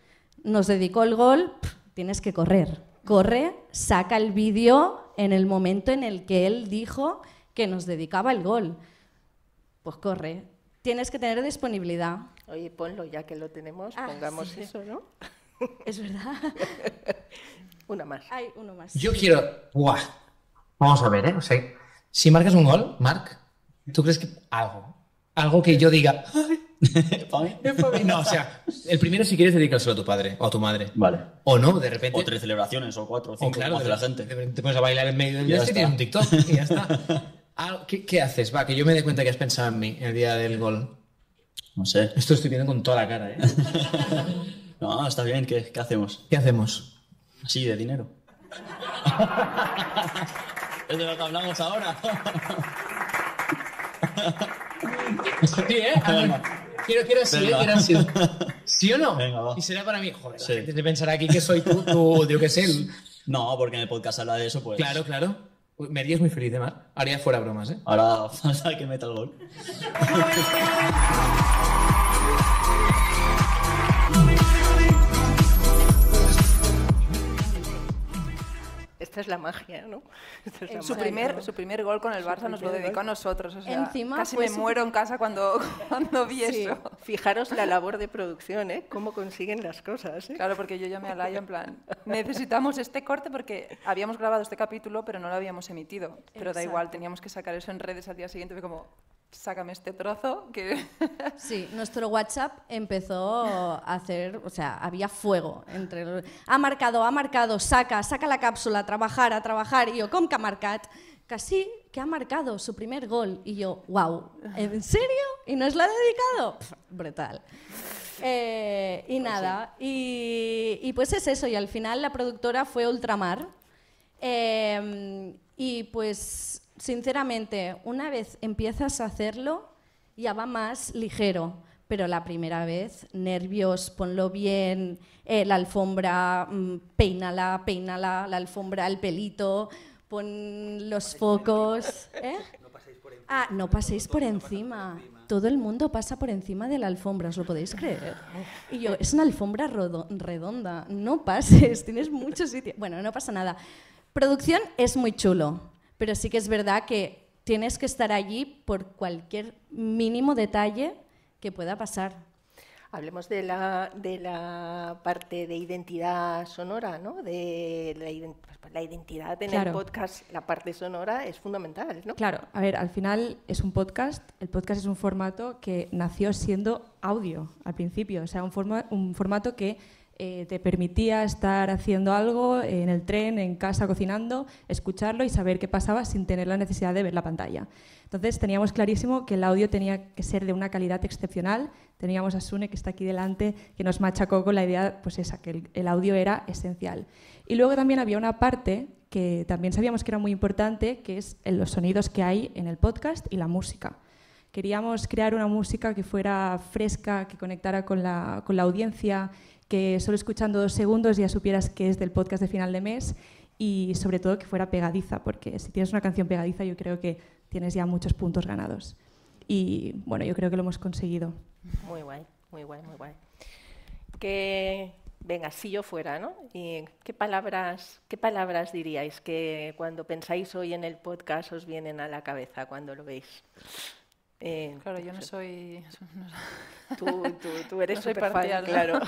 nos dedicó el gol, tienes que correr. Corre, saca el vídeo en el momento en el que él dijo que nos dedicaba el gol. Pues corre. Tienes que tener disponibilidad. Oye, ponlo, ya que lo tenemos, pongamos sí. Eso, ¿no? Es verdad. Una más. Hay uno más. Yo quiero... ¡Buah! Vamos a ver, ¿eh? O sea, si marcas un gol, Marc, ¿tú crees que algo que yo diga... No, o sea, el primero si quieres dedícaselo a tu padre o a tu madre. Vale. O no, de repente... O 3 celebraciones, o 4, o 5, claro, como hace la gente. De repente te pones a bailar en medio del día y tienes un TikTok y ya está. ¿Qué haces? Va, que yo me dé cuenta que has pensado en mí el día del gol. No sé. Esto estoy viendo con toda la cara, ¿eh? No, está bien. ¿Qué hacemos? ¿Qué hacemos? Así, de dinero. Es de lo que hablamos ahora. Sí, ¿eh? Quiero así. ¿Sí o no? Venga, va. Y será para mí, joder, sí. La gente se pensará aquí que soy tú, yo qué sé. No, porque en el podcast habla de eso, pues... Claro. Me harías muy feliz, Marc. Haría fuera bromas, ¿eh? Ahora falta que meta el gol. Esta es la magia, ¿no? Su primer gol con el Barça nos lo dedicó a nosotros. O sea, encima casi me muero en casa cuando vi eso. Fijaros la labor de producción, ¿eh? Cómo consiguen las cosas, ¿eh? Claro, porque yo llamé a Laia en plan, necesitamos este corte porque habíamos grabado este capítulo pero no lo habíamos emitido. Pero da igual, teníamos que sacar eso en redes al día siguiente. Fue como, sácame este trozo que... Sí, nuestro WhatsApp empezó a hacer, o sea, había fuego entre ha marcado, saca la cápsula, a trabajar, y yo, com que ha marcat? Que sí, que ha marcado su primer gol, y yo, wow, ¿en serio? ¿Y nos lo ha dedicado? Brutal. Y nada, y pues es eso, y al final la productora fue Ultramar, y pues... Sinceramente, una vez empiezas a hacerlo, ya va más ligero, pero la primera vez, nervios, ponlo bien, la alfombra, peínala, la alfombra, el pelito, pon los focos. No paséis por encima. Todo el mundo pasa por encima de la alfombra, ¿os lo podéis creer? Y yo, es una alfombra redonda, no pases, tienes mucho sitio. Bueno, no pasa nada. Producción es muy chulo. Pero sí que es verdad que tienes que estar allí por cualquier mínimo detalle que pueda pasar. Hablemos de la parte de identidad sonora, ¿no? De la identidad en el podcast, la parte sonora es fundamental, ¿no? Claro, a ver, al final es un podcast, el podcast es un formato que nació siendo audio al principio, o sea, un formato que te permitía estar haciendo algo en el tren, en casa, cocinando, escucharlo y saber qué pasaba sin tener la necesidad de ver la pantalla. Entonces teníamos clarísimo que el audio tenía que ser de una calidad excepcional. Teníamos a Sune, que está aquí delante, que nos machacó con la idea, pues esa, que el audio era esencial. Y luego también había una parte que también sabíamos que era muy importante, que es los sonidos que hay en el podcast y la música. Queríamos crear una música que fuera fresca, que conectara con la audiencia, que solo escuchando 2 segundos ya supieras que es del podcast de final de mes y sobre todo que fuera pegadiza, porque si tienes una canción pegadiza yo creo que tienes ya muchos puntos ganados. Y bueno, yo creo que lo hemos conseguido. Muy guay, muy guay, muy guay. Venga, si yo fuera, ¿no? ¿Y qué palabras diríais que cuando pensáis hoy en el podcast os vienen a la cabeza cuando lo veis? Claro, yo no soy... Tú eres no soy súper parcial, fan, claro.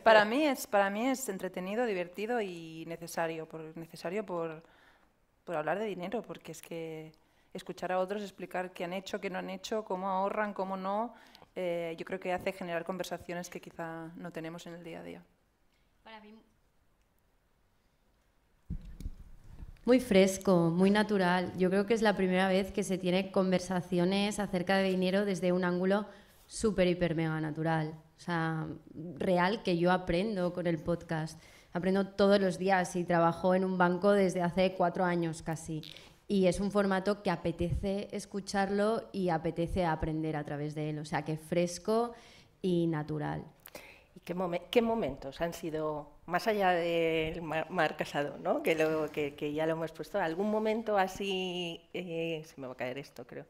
Para mí es entretenido, divertido y necesario por hablar de dinero, porque es que escuchar a otros explicar qué han hecho, qué no han hecho, cómo ahorran, cómo no, yo creo que hace generar conversaciones que quizá no tenemos en el día a día. Para mí, muy fresco, muy natural. Yo creo que es la primera vez que se tiene conversaciones acerca de dinero desde un ángulo súper, hiper, mega natural. O sea, real, que yo aprendo con el podcast. Aprendo todos los días y trabajo en un banco desde hace 4 años casi. Y es un formato que apetece escucharlo y apetece aprender a través de él. O sea, que fresco y natural. ¿Y qué momentos han sido, más allá del Marc Casado, ¿no? que ya lo hemos puesto, algún momento así, se me va a caer esto creo,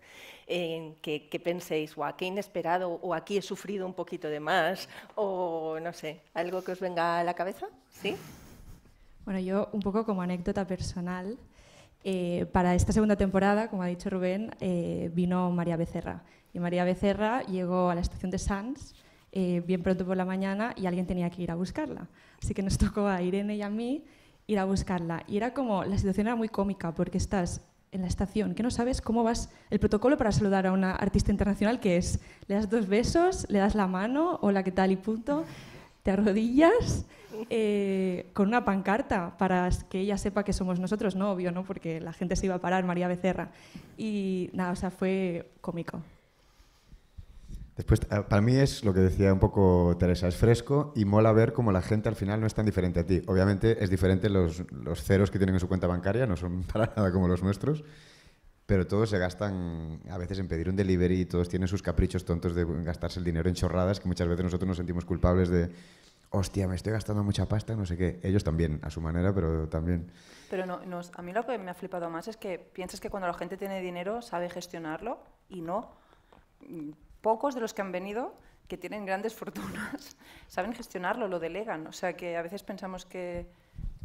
que penséis, guau, qué inesperado, o aquí he sufrido un poquito de más, o no sé, algo que os venga a la cabeza? ¿Sí? Bueno, yo un poco como anécdota personal, para esta segunda temporada, como ha dicho Rubén, vino María Becerra. Y María Becerra llegó a la estación de Sants bien pronto por la mañana y alguien tenía que ir a buscarla. Así que nos tocó a Irene y a mí ir a buscarla. Y era como, la situación era muy cómica porque estás en la estación, que no sabes cómo vas, el protocolo para saludar a una artista internacional, que es, le das 2 besos, le das la mano, hola, ¿qué tal? Y punto. Te arrodillas con una pancarta para que ella sepa que somos nosotros, no obvio, ¿no? Porque la gente se iba a parar, María Becerra. Y nada, o sea, fue cómico. Después, para mí es lo que decía un poco Teresa, es fresco y mola ver cómo la gente al final no es tan diferente a ti. Obviamente es diferente los ceros que tienen en su cuenta bancaria, no son para nada como los nuestros, pero todos se gastan a veces en pedir un delivery, todos tienen sus caprichos tontos de gastarse el dinero en chorradas, que muchas veces nosotros nos sentimos culpables de, hostia, me estoy gastando mucha pasta, no sé qué. Ellos también, a su manera, pero también... Pero a mí lo que me ha flipado más es que piensas que cuando la gente tiene dinero sabe gestionarlo y no. Pocos de los que han venido, que tienen grandes fortunas, saben gestionarlo, lo delegan. O sea, que a veces pensamos que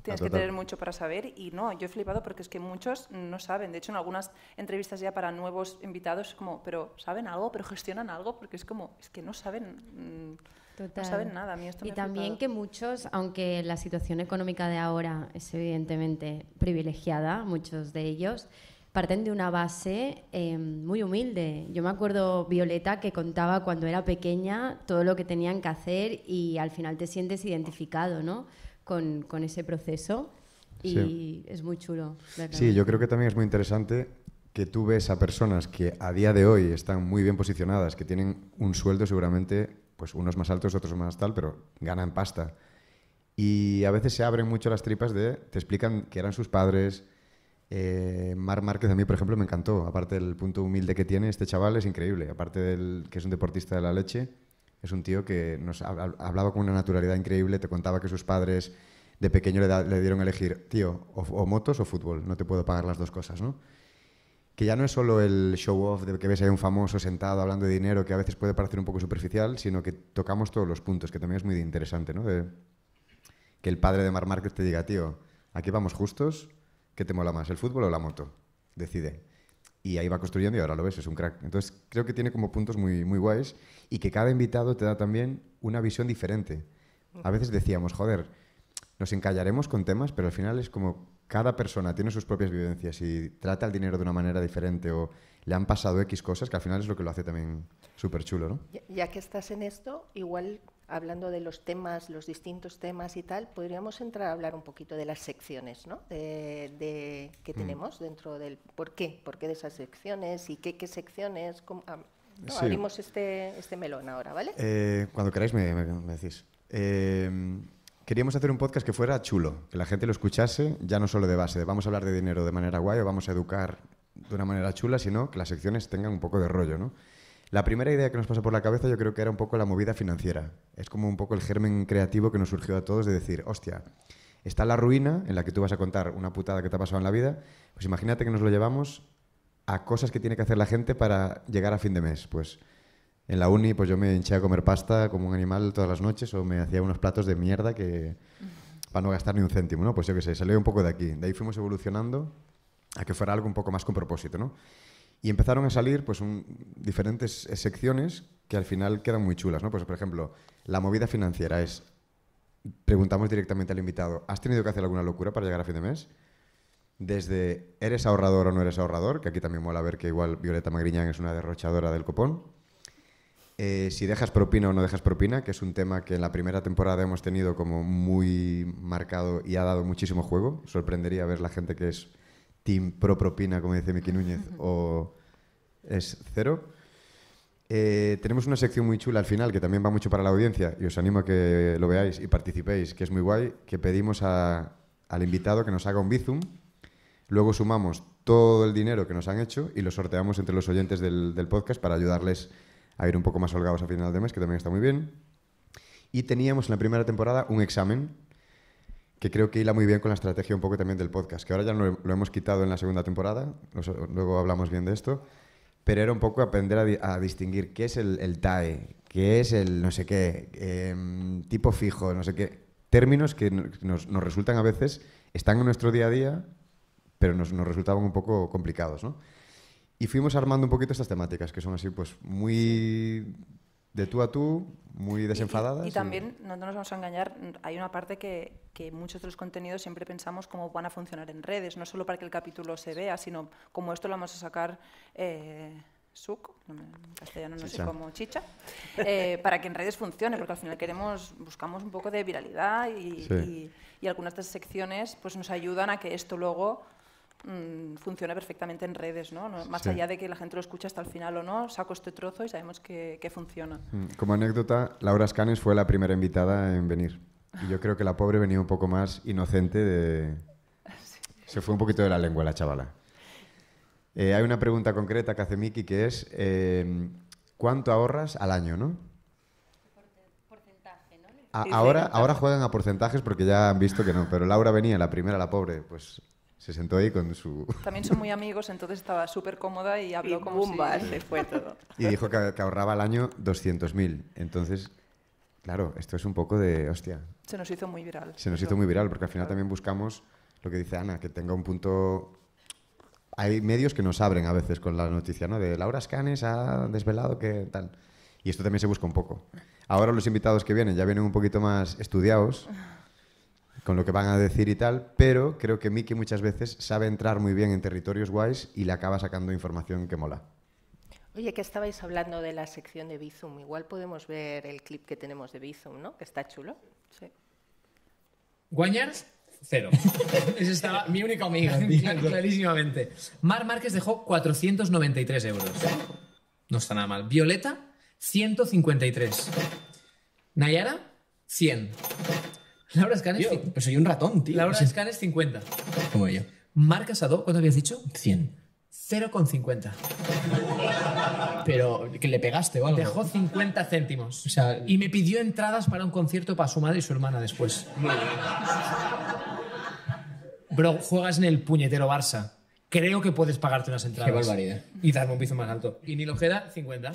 tienes que tener mucho para saber y no. Yo he flipado porque es que muchos no saben. De hecho, en algunas entrevistas ya para nuevos invitados es como, ¿pero saben algo? ¿Pero gestionan algo? Porque es como, es que no saben... Total. No saben nada. A mí esto y me ha también flipado. que muchos, aunque la situación económica de ahora es evidentemente privilegiada, muchos de ellos parten de una base muy humilde. Yo me acuerdo, Violeta, que contaba cuando era pequeña todo lo que tenían que hacer y al final te sientes identificado, ¿no? con ese proceso y Sí. es muy chulo. Verlo. Sí, yo creo que también es muy interesante que tú ves a personas que a día de hoy están muy bien posicionadas, que tienen un sueldo seguramente, pues unos más altos, otros más tal, pero ganan pasta. Y a veces se abren mucho las tripas te explican que eran sus padres. Marc Márquez a mí, por ejemplo, me encantó. Aparte del punto humilde que tiene, este chaval es increíble. Aparte del que es un deportista de la leche, es un tío que nos hablaba con una naturalidad increíble, te contaba que sus padres de pequeño le dieron a elegir, tío, o motos o fútbol, no te puedo pagar las 2 cosas, ¿no? Que ya no es solo el show-off de que ves ahí un famoso sentado hablando de dinero, que a veces puede parecer un poco superficial, sino que tocamos todos los puntos, que también es muy interesante, ¿no? Que el padre de Marc Márquez te diga, tío, aquí vamos justos, ¿qué te mola más, el fútbol o la moto? Decide. Y ahí va construyendo y ahora lo ves, es un crack. Entonces creo que tiene como puntos muy, muy guays y que cada invitado te da también una visión diferente. A veces decíamos, joder, nos encallaremos con temas, pero al final es como cada persona tiene sus propias vivencias y trata el dinero de una manera diferente o le han pasado X cosas, que al final es lo que lo hace tamén súper chulo, ¿no? Ya que estás en esto, igual hablando de los temas, los distintos temas y tal, podríamos entrar a hablar un poquito de las secciones, ¿no? Que tenemos dentro del... ¿Por qué? ¿Por qué de esas secciones? ¿Y qué secciones? ¿No? Sí. Abrimos este melón ahora, ¿vale? Cuando queráis me decís. queríamos hacer un podcast que fuera chulo, que la gente lo escuchase, ya no solo de base, de vamos a hablar de dinero de manera guay o vamos a educar de una manera chula, sino que las secciones tengan un poco de rollo, ¿no? La primera idea que nos pasó por la cabeza yo creo que era un poco la movida financiera. Es como un poco el germen creativo que nos surgió a todos de decir, hostia, está la ruina en la que tú vas a contar una putada que te ha pasado en la vida, pues imagínate que nos lo llevamos a cosas que tiene que hacer la gente para llegar a fin de mes. Pues en la uni pues yo me hinché a comer pasta como un animal todas las noches o me hacía unos platos de mierda que para no gastar ni un céntimo, ¿no? Pues yo qué sé, salió un poco de aquí. De ahí fuimos evolucionando a que fuera algo un poco más con propósito, ¿no? Y empezaron a salir pues diferentes secciones que al final quedan muy chulas, ¿no? Pues por ejemplo, la movida financiera es, preguntamos directamente al invitado, ¿has tenido que hacer alguna locura para llegar a fin de mes? Desde ¿eres ahorrador o no eres ahorrador? Que aquí también mola ver que igual Violeta Magriñán es una derrochadora del copón. Si dejas propina o no dejas propina, que es un tema que en la primera temporada hemos tenido como muy marcado y ha dado muchísimo juego. Sorprendería ver la gente que es team pro propina, como dice Miki Núñez, o es cero. Tenemos una sección muy chula al final que también va mucho para la audiencia y os animo a que lo veáis y participéis, que es muy guay, que pedimos al invitado que nos haga un bizum, luego sumamos todo el dinero que nos han hecho y lo sorteamos entre los oyentes del podcast para ayudarles a ir un poco más holgados a final de mes, que también está muy bien. Y teníamos en la primera temporada un examen que creo que hila muy bien con la estrategia un poco también del podcast, que ahora ya lo hemos quitado en la segunda temporada, luego hablamos bien de esto, pero era un poco aprender a distinguir qué es el TAE, qué es el no sé qué, tipo fijo, no sé qué, términos que nos resultan a veces, están en nuestro día a día, pero nos resultaban un poco complicados, ¿no? Y fuimos armando un poquito estas temáticas, que son así, pues, muy de tú a tú, muy desenfadadas. Y también, no nos vamos a engañar, hay una parte que muchos de los contenidos siempre pensamos cómo van a funcionar en redes, no solo para que el capítulo se vea, sino como esto lo vamos a sacar suco, en castellano no chicha. sé cómo, chicha, para que en redes funcione, porque al final buscamos un poco de viralidad y algunas de estas secciones pues nos ayudan a que esto luego funciona perfectamente en redes, ¿no? Más allá de que la gente lo escuche hasta el final o no, saco este trozo y sabemos que funciona. Como anécdota, Laura Escanes fue la primera invitada en venir. Y yo creo que la pobre venía un poco más inocente Se fue un poquito de la lengua la chavala. Hay una pregunta concreta que hace Miki que es ¿cuánto ahorras al año, no? Porcentaje, ¿no? Ahora juegan a porcentajes porque ya han visto que no, pero Laura venía, la primera, la pobre, pues se sentó ahí con su... También son muy amigos, entonces estaba súper cómoda y habló como si... se fue todo. Y dijo que ahorraba al año 200.000. Entonces, claro, esto es un poco de... Hostia. Se nos hizo muy viral. Se nos hizo muy viral porque al final también buscamos lo que dice Ana, que tenga un punto... Hay medios que nos abren a veces con la noticia, ¿no? De Laura Escanes ha desvelado que tal. Y esto también se busca un poco. Ahora los invitados que vienen ya vienen un poquito más estudiados con lo que van a decir y tal, pero creo que Miki muchas veces sabe entrar muy bien en territorios guays y le acaba sacando información que mola. Oye, que estabais hablando de la sección de Bizum. Igual podemos ver el clip que tenemos de Bizum, ¿no? Que está chulo. Sí. Guanyars, 0. Esa estaba mi única amiga, clarísimamente. Marc Márquez dejó 493 euros. No está nada mal. Violeta, 153. Nayara, 100. Laura Escanes... Pero soy un ratón, tío. Laura Escanes, 50. Como yo. Marc Casado, ¿cuánto habías dicho? 100. 0,50. Pero que le pegaste o algo. Dejó 50 céntimos. O sea, y me pidió entradas para un concierto para su madre y su hermana después. Bro, juegas en el puñetero Barça. Creo que puedes pagarte unas entradas. Qué barbaridad. Y darme un piso más alto. Y Nilo Ojeda, 50.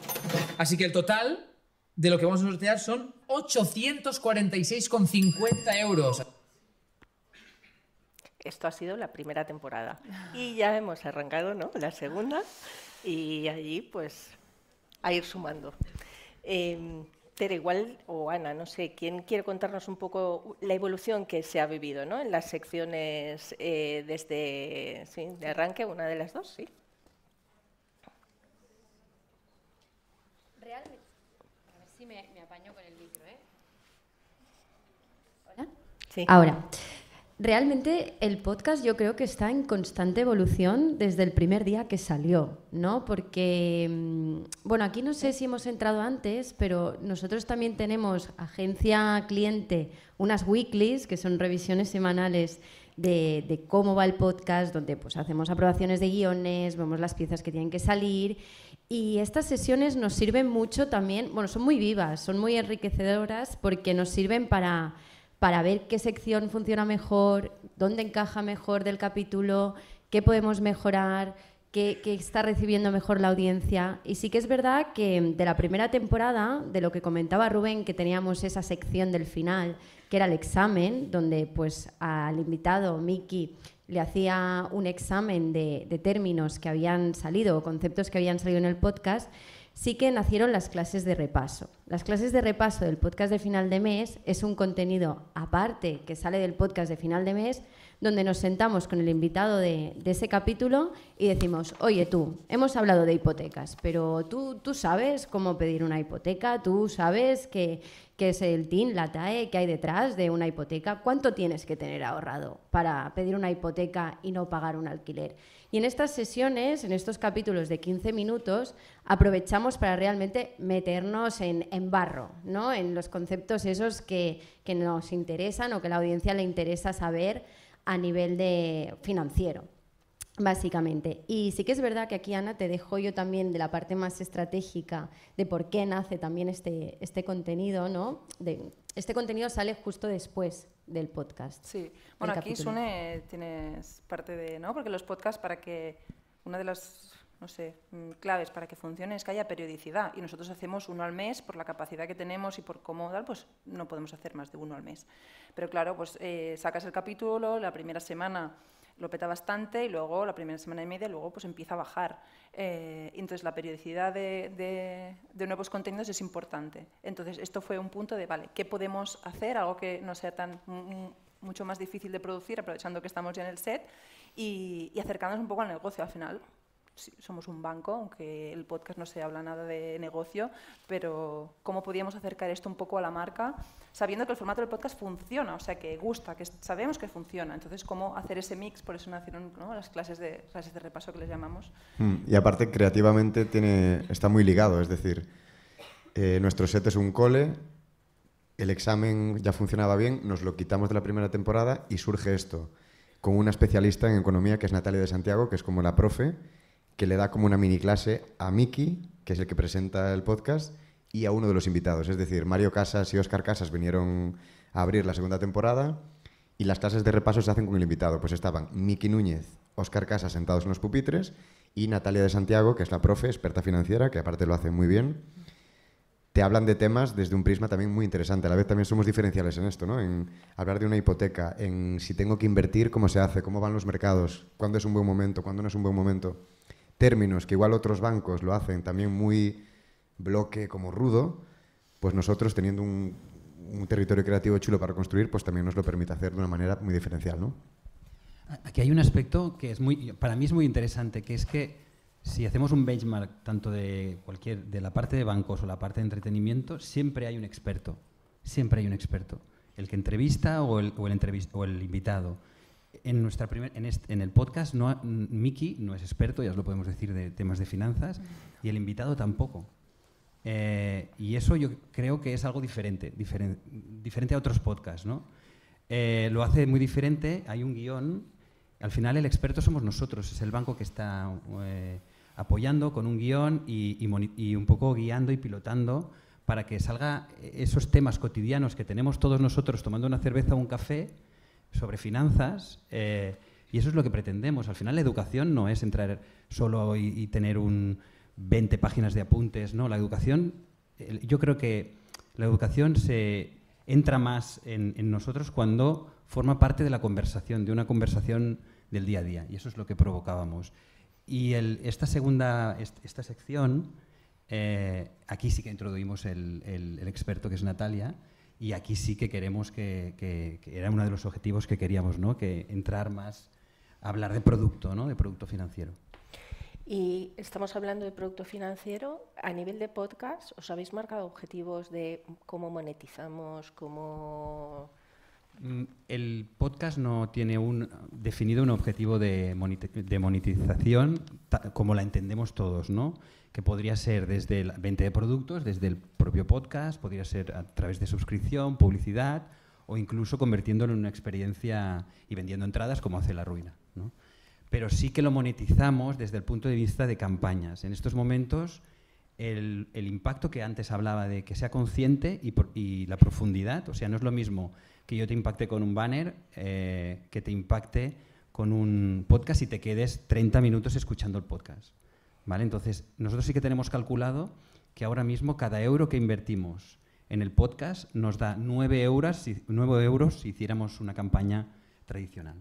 Así que el total de lo que vamos a sortear son 846,50 euros. Esto ha sido la primera temporada. Y ya hemos arrancado, ¿no? La segunda. Y allí, pues, a ir sumando. Tere, igual, o Ana, no sé, ¿quién quiere contarnos un poco la evolución que se ha vivido, ¿no? En las secciones desde, sí, de arranque, una de las dos, sí. Realmente. A ver si me apaño con el micro, ¿eh? ¿Hola? Sí. Ahora. Realmente el podcast yo creo que está en constante evolución desde el primer día que salió, ¿no? Porque, bueno, aquí no sé si hemos entrado antes, pero nosotros también tenemos agencia cliente, unas weeklies, que son revisiones semanales de cómo va el podcast, donde pues hacemos aprobaciones de guiones, vemos las piezas que tienen que salir. Y estas sesiones nos sirven mucho también, bueno, son muy vivas, son muy enriquecedoras porque nos sirven para ver qué sección funciona mejor, dónde encaja mejor del capítulo, qué podemos mejorar, qué está recibiendo mejor la audiencia. Y sí que es verdad que de la primera temporada, de lo que comentaba Rubén, que teníamos esa sección del final, que era el examen, donde pues al invitado, Miki, le hacía un examen de términos que habían salido o conceptos que habían salido en el podcast, sí que nacieron las clases de repaso. Las clases de repaso del podcast de final de mes es un contenido aparte que sale del podcast de final de mes, donde nos sentamos con el invitado de ese capítulo y decimos, oye tú, hemos hablado de hipotecas, pero tú sabes cómo pedir una hipoteca, tú sabes qué es el TIN, la TAE, qué hay detrás de una hipoteca, cuánto tienes que tener ahorrado para pedir una hipoteca y no pagar un alquiler. Y en estas sesiones, en estos capítulos de 15 minutos, aprovechamos para realmente meternos en barro, ¿no? En los conceptos esos que nos interesan o que a la audiencia le interesa saber a nivel financiero, básicamente. Y sí que es verdad que aquí, Ana, te dejo yo también de la parte más estratégica de por qué nace también este contenido, ¿no? Este contenido sale justo después del podcast. Sí, bueno, aquí Sune tienes parte de, ¿no? Porque los podcasts, para que una de las, no sé, claves para que funcione es que haya periodicidad, y nosotros hacemos uno al mes por la capacidad que tenemos y por cómo tal, pues no podemos hacer más de uno al mes. Pero claro, pues sacas el capítulo, la primera semana lo peta bastante y luego la primera semana y media luego pues empieza a bajar. Entonces la periodicidad de nuevos contenidos es importante. Entonces esto fue un punto de, vale, ¿qué podemos hacer? Algo que no sea mucho más difícil de producir, aprovechando que estamos ya en el set y acercándonos un poco al negocio al final. Sí, somos un banco, aunque el podcast no se habla nada de negocio, pero ¿cómo podíamos acercar esto un poco a la marca? Sabiendo que el formato del podcast funciona, o sea, que gusta, que sabemos que funciona. Entonces, ¿cómo hacer ese mix? Por eso nacieron, ¿no?, las clases de repaso que les llamamos. Y aparte, creativamente está muy ligado. Es decir, nuestro set es un cole, el examen ya funcionaba bien, nos lo quitamos de la primera temporada y surge esto, con una especialista en economía que es Natalia de Santiago, que es como la profe, que le da como una mini clase a Miki, que es el que presenta el podcast, y a uno de los invitados. Es decir, Mario Casas y Óscar Casas vinieron a abrir la segunda temporada y las clases de repaso se hacen con el invitado. Pues estaban Miki Núñez, Óscar Casas sentados en los pupitres y Natalia de Santiago, que es la profe, experta financiera, que aparte lo hace muy bien. Te hablan de temas desde un prisma también muy interesante. A la vez también somos diferenciales en esto, ¿no? En hablar de una hipoteca, en si tengo que invertir, cómo se hace, cómo van los mercados, cuándo es un buen momento, cuándo no es un buen momento. Términos que igual otros bancos lo hacen también muy bloque, como rudo, pues nosotros, teniendo un territorio creativo chulo para construir, pues también nos lo permite hacer de una manera muy diferencial, ¿no? Aquí hay un aspecto que para mí es muy interesante, que es que si hacemos un benchmark tanto de la parte de bancos o la parte de entretenimiento, siempre hay un experto. Siempre hay un experto. El que entrevista o el invitado. En el podcast, Miki no es experto, ya os lo podemos decir, de temas de finanzas, y el invitado tampoco. Y eso yo creo que es algo diferente a otros podcasts, ¿no? Lo hace muy diferente, hay un guión. Al final el experto somos nosotros, es el banco que está apoyando con un guión y un poco guiando y pilotando para que salga esos temas cotidianos que tenemos todos nosotros tomando una cerveza o un café sobre finanzas, y eso es lo que pretendemos. Al final la educación no es entrar solo y tener 20 páginas de apuntes, no, la educación, yo creo que la educación se entra más en nosotros cuando forma parte de la conversación, de una conversación del día a día, y eso es lo que provocábamos. Y esta sección, aquí sí que introducimos el experto, que es Natalia, y aquí sí que queremos que era uno de los objetivos que queríamos, ¿no? Que entrar más a hablar de producto, ¿no? De producto financiero. Y estamos hablando de producto financiero. A nivel de podcast, ¿os habéis marcado objetivos de cómo monetizamos, cómo El podcast no tiene definido un objetivo de monetización como la entendemos todos, ¿no? Que podría ser desde la venta de productos, desde el propio podcast, podría ser a través de suscripción, publicidad o incluso convirtiéndolo en una experiencia y vendiendo entradas como hace La Ruina, ¿no? Pero sí que lo monetizamos desde el punto de vista de campañas. En estos momentos el impacto que antes hablaba de que sea consciente y la profundidad, o sea, no es lo mismo que yo te impacte con un banner, que te impacte con un podcast y te quedes 30 minutos escuchando el podcast, ¿vale? Entonces, nosotros sí que tenemos calculado que ahora mismo cada euro que invertimos en el podcast nos da 9 euros si hiciéramos una campaña tradicional.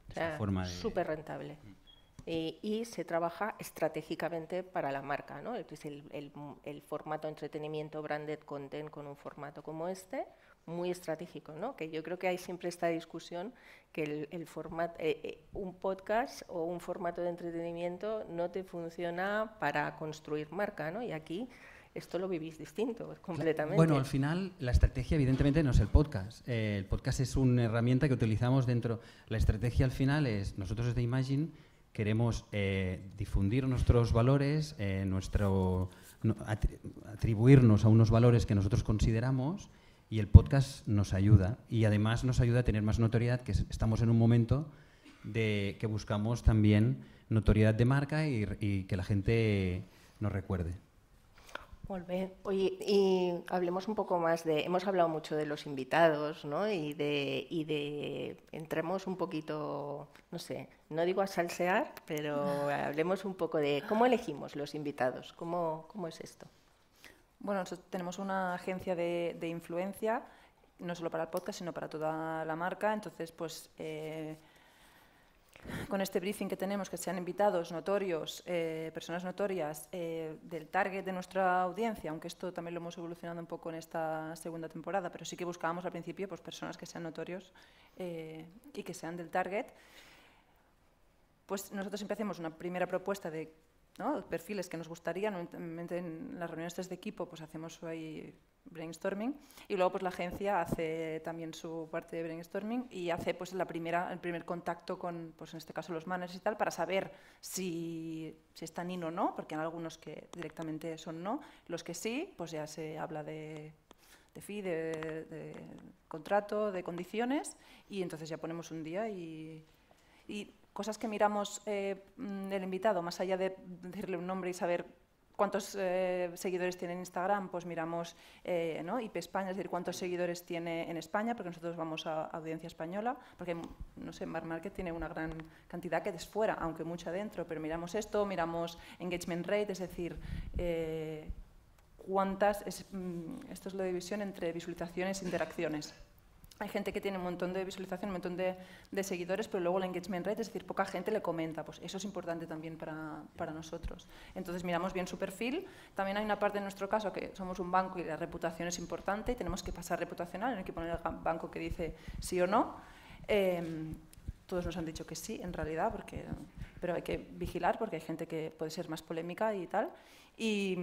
O sea, súper rentable. Y se trabaja estratégicamente para la marca, ¿no? Es el formato entretenimiento, branded content con un formato como este, muy estratégico, ¿no? Que yo creo que hay siempre esta discusión que el formato, un podcast o un formato de entretenimiento no te funciona para construir marca, ¿no? Y aquí esto lo vivís distinto, completamente. Bueno, al final la estrategia evidentemente no es el podcast. El podcast es una herramienta que utilizamos dentro. La estrategia al final es, nosotros desde Imagine queremos difundir nuestros valores, atribuirnos a unos valores que nosotros consideramos, y el podcast nos ayuda. Y además nos ayuda a tener más notoriedad, que estamos en un momento que buscamos también notoriedad de marca y que la gente nos recuerde. Muy bien. Oye, y hablemos un poco más hemos hablado mucho de los invitados, ¿no? Entremos un poquito, no sé, no digo a salsear, pero hablemos un poco de cómo elegimos los invitados, cómo es esto. Bueno, nosotros tenemos una agencia de influencia, no solo para el podcast, sino para toda la marca. Entonces, pues, con este briefing que tenemos, que sean invitados notorios, personas notorias del target de nuestra audiencia, aunque esto también lo hemos evolucionado un poco en esta segunda temporada, pero sí que buscábamos al principio pues, personas que sean notorios y que sean del target. Pues nosotros siempre hacemos una primera propuesta de, ¿no?, perfiles que nos gustaría. Normalmente en las reuniones de equipo pues hacemos ahí brainstorming, y luego pues la agencia hace también su parte de brainstorming y hace pues el primer contacto con, pues en este caso, los managers y tal, para saber si están in o no, porque hay algunos que directamente son no. Los que sí, pues ya se habla de fee, de contrato, de condiciones, y entonces ya ponemos un día y cosas que miramos del invitado, más allá de decirle un nombre y saber cuántos seguidores tiene en Instagram, pues miramos IP España, es decir, cuántos seguidores tiene en España, porque nosotros vamos a audiencia española, porque, no sé, Marc Market tiene una gran cantidad que es fuera, aunque mucha dentro, pero miramos esto, miramos engagement rate, es decir, cuántas, esto es la división entre visualizaciones e interacciones. Hay gente que tiene un montón de visualización, un montón de seguidores, pero luego la engagement rate, es decir, poca gente le comenta. Pues eso es importante también para nosotros. Entonces miramos bien su perfil. También hay una parte en nuestro caso que somos un banco y la reputación es importante y tenemos que pasar reputacional, no hay que poner el banco que dice sí o no. Todos nos han dicho que sí, en realidad, pero hay que vigilar porque hay gente que puede ser más polémica y tal. Y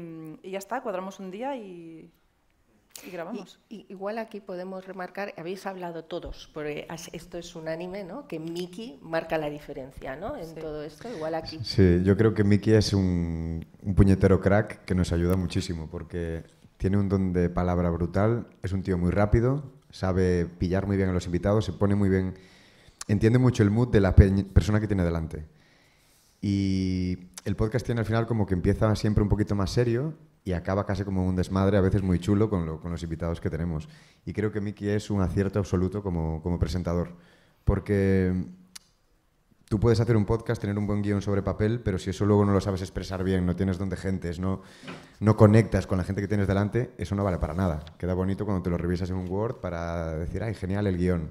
ya está, cuadramos un día y grabamos. Igual aquí podemos remarcar, habéis hablado todos, porque esto es unánime, ¿no?, que Miki marca la diferencia, ¿no?, en todo esto. Igual aquí. Sí, yo creo que Miki es un puñetero crack que nos ayuda muchísimo, porque tiene un don de palabra brutal, es un tío muy rápido, sabe pillar muy bien a los invitados, se pone muy bien, entiende mucho el mood de la persona que tiene delante. Y el podcast tiene al final como que empieza siempre un poquito más serio y acaba casi como un desmadre, a veces muy chulo, con los invitados que tenemos. Y creo que Miki es un acierto absoluto como presentador, porque tú puedes hacer un podcast, tener un buen guión sobre papel, pero si eso luego no lo sabes expresar bien, no tienes donde gentes, no conectas con la gente que tienes delante, eso no vale para nada. Queda bonito cuando te lo revisas en un Word para decir, ¡ay, genial el guión!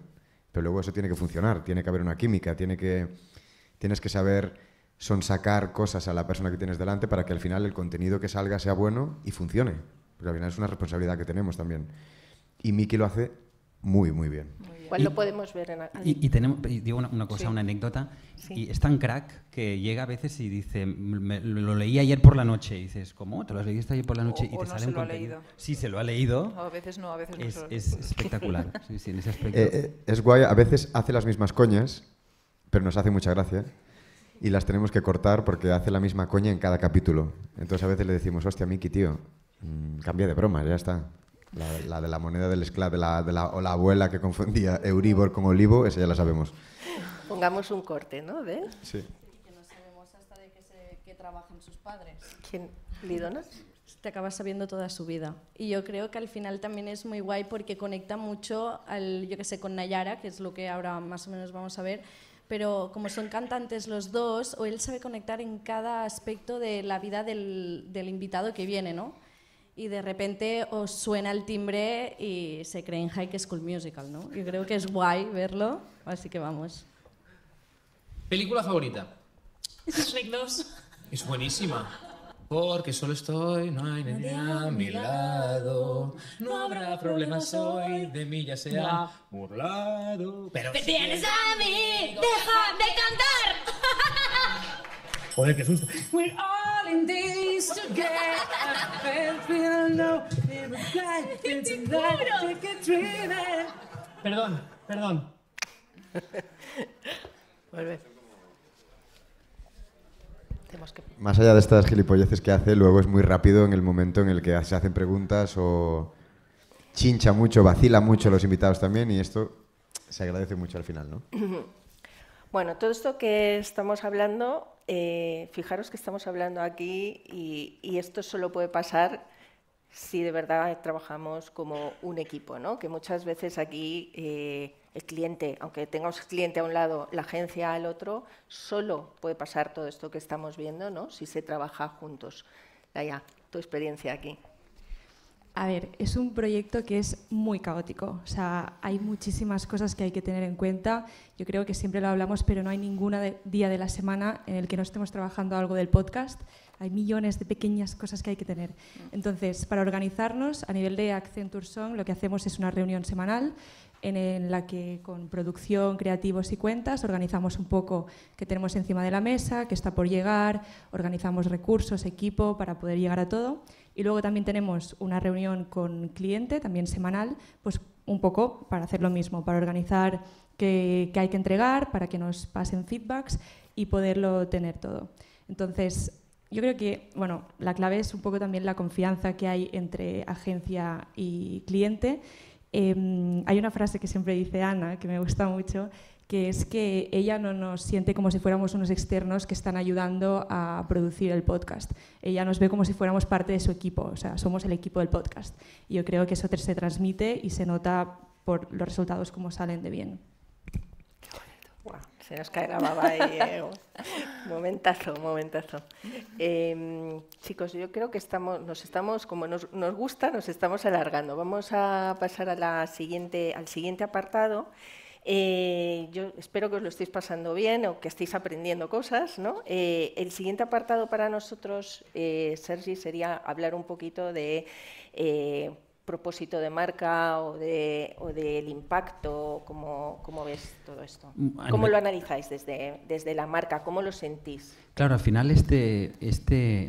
Pero luego eso tiene que funcionar, tiene que haber una química, tienes que saber sonsacar cosas a la persona que tienes delante para que al final el contenido que salga sea bueno y funcione. Porque al final es una responsabilidad que tenemos también. Y Miki lo hace muy, muy bien. Muy bien. Igual lo podemos ver en... Y tenemos, digo una cosa, Sí. una anécdota, Sí. y es tan crack que llega a veces y dice, lo leí ayer por la noche, y dices, ¿cómo? ¿Te lo has leído ayer por la noche? Y O te no sale se un lo ha contenido. leído. Sí, se lo ha leído. A veces no, a veces no. Es espectacular, sí, sí, en ese aspecto. Es guay, a veces hace las mismas coñas, pero nos hace mucha gracia. Y las tenemos que cortar porque hace la misma coña en cada capítulo. Entonces a veces le decimos, hostia, Miki, tío, cambia de broma, ya está. La de la moneda del esclavo, o la abuela que confundía Euribor con Olivo, esa ya la sabemos. Pongamos un corte, ¿no? ¿De? Sí. Que no sabemos hasta de qué trabajan sus padres. ¿Quién? ¿Lidonas? Te acabas sabiendo toda su vida. Y yo creo que al final también es muy guay porque conecta mucho yo que sé, con Nayara, que es lo que ahora más o menos vamos a ver. Pero como son cantantes los dos, o él sabe conectar en cada aspecto de la vida del invitado que viene, ¿no? Y de repente os suena el timbre y se cree en High School Musical, ¿no? Yo creo que es guay verlo, así que vamos. ¿Película favorita? Shrek 2. Es buenísima. Porque solo estoy, no hay nadie a mi lado. No habrá problemas hoy, de mí ya se han burlado. Pero ¡Te tienes a mí! ¡Deja de cantar! joder, qué susto. We're all in this together. Perdón. Vuelve. Tenemos que... Más allá de estas gilipolleces que hace, luego es muy rápido en el momento en el que se hacen preguntas o chincha mucho, vacila mucho los invitados también y esto se agradece mucho al final, ¿no? Bueno, todo esto que estamos hablando, fijaros que estamos hablando aquí y esto solo puede pasar si de verdad trabajamos como un equipo, ¿no? Que muchas veces aquí el cliente, aunque tengamos el cliente a un lado, la agencia al otro, solo puede pasar todo esto que estamos viendo, ¿no? Si se trabaja juntos. Laia, tu experiencia aquí. A ver, es un proyecto que es muy caótico, o sea, hay muchísimas cosas que hay que tener en cuenta. Yo creo que siempre lo hablamos, pero no hay ningún día de la semana en el que no estemos trabajando algo del podcast. Hay millones de pequeñas cosas que hay que tener. Entonces, para organizarnos, a nivel de Accenture Song, lo que hacemos es una reunión semanal en la que con producción, creativos y cuentas organizamos un poco qué tenemos encima de la mesa, qué está por llegar, organizamos recursos, equipo para poder llegar a todo. Y luego también tenemos una reunión con cliente, también semanal, pues un poco para hacer lo mismo, para organizar qué hay que entregar, para que nos pasen feedbacks y poderlo tener todo. Entonces, yo creo que bueno, la clave es un poco también la confianza que hay entre agencia y cliente. Hay una frase que siempre dice Ana, que me gusta mucho, que es que ella no nos siente como si fuéramos unos externos que están ayudando a producir el podcast. Ella nos ve como si fuéramos parte de su equipo, o sea, somos el equipo del podcast. Y yo creo que eso se transmite y se nota por los resultados como salen de bien. Wow, se nos cae la baba ahí. Momentazo. Chicos, yo creo que como nos gusta, nos estamos alargando. Vamos a pasar al siguiente apartado. Yo espero que os lo estéis pasando bien o que estéis aprendiendo cosas, ¿no? El siguiente apartado para nosotros, Sergi, sería hablar un poquito de propósito de marca o del impacto. ¿Cómo ves todo esto? ¿Cómo lo analizáis desde la marca? ¿Cómo lo sentís? Claro, al final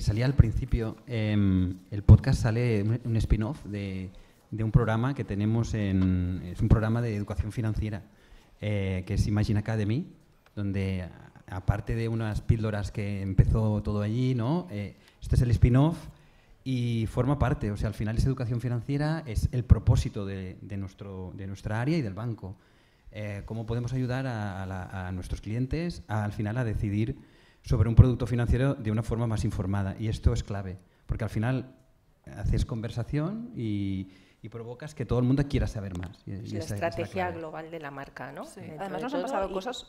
salía al principio, el podcast sale un spin-off de un programa que tenemos es un programa de educación financiera que es Imagine Academy, donde aparte de unas píldoras que empezó todo allí, ¿no? Este es el spin-off y forma parte, o sea, al final esa educación financiera es el propósito de nuestra área y del banco. Cómo podemos ayudar a nuestros clientes al final a decidir sobre un producto financiero de una forma más informada, y esto es clave, porque al final haces conversación y provocas que todo el mundo quiera saber más. Es la estrategia global de la marca, ¿no? Sí. Además nos han pasado cosas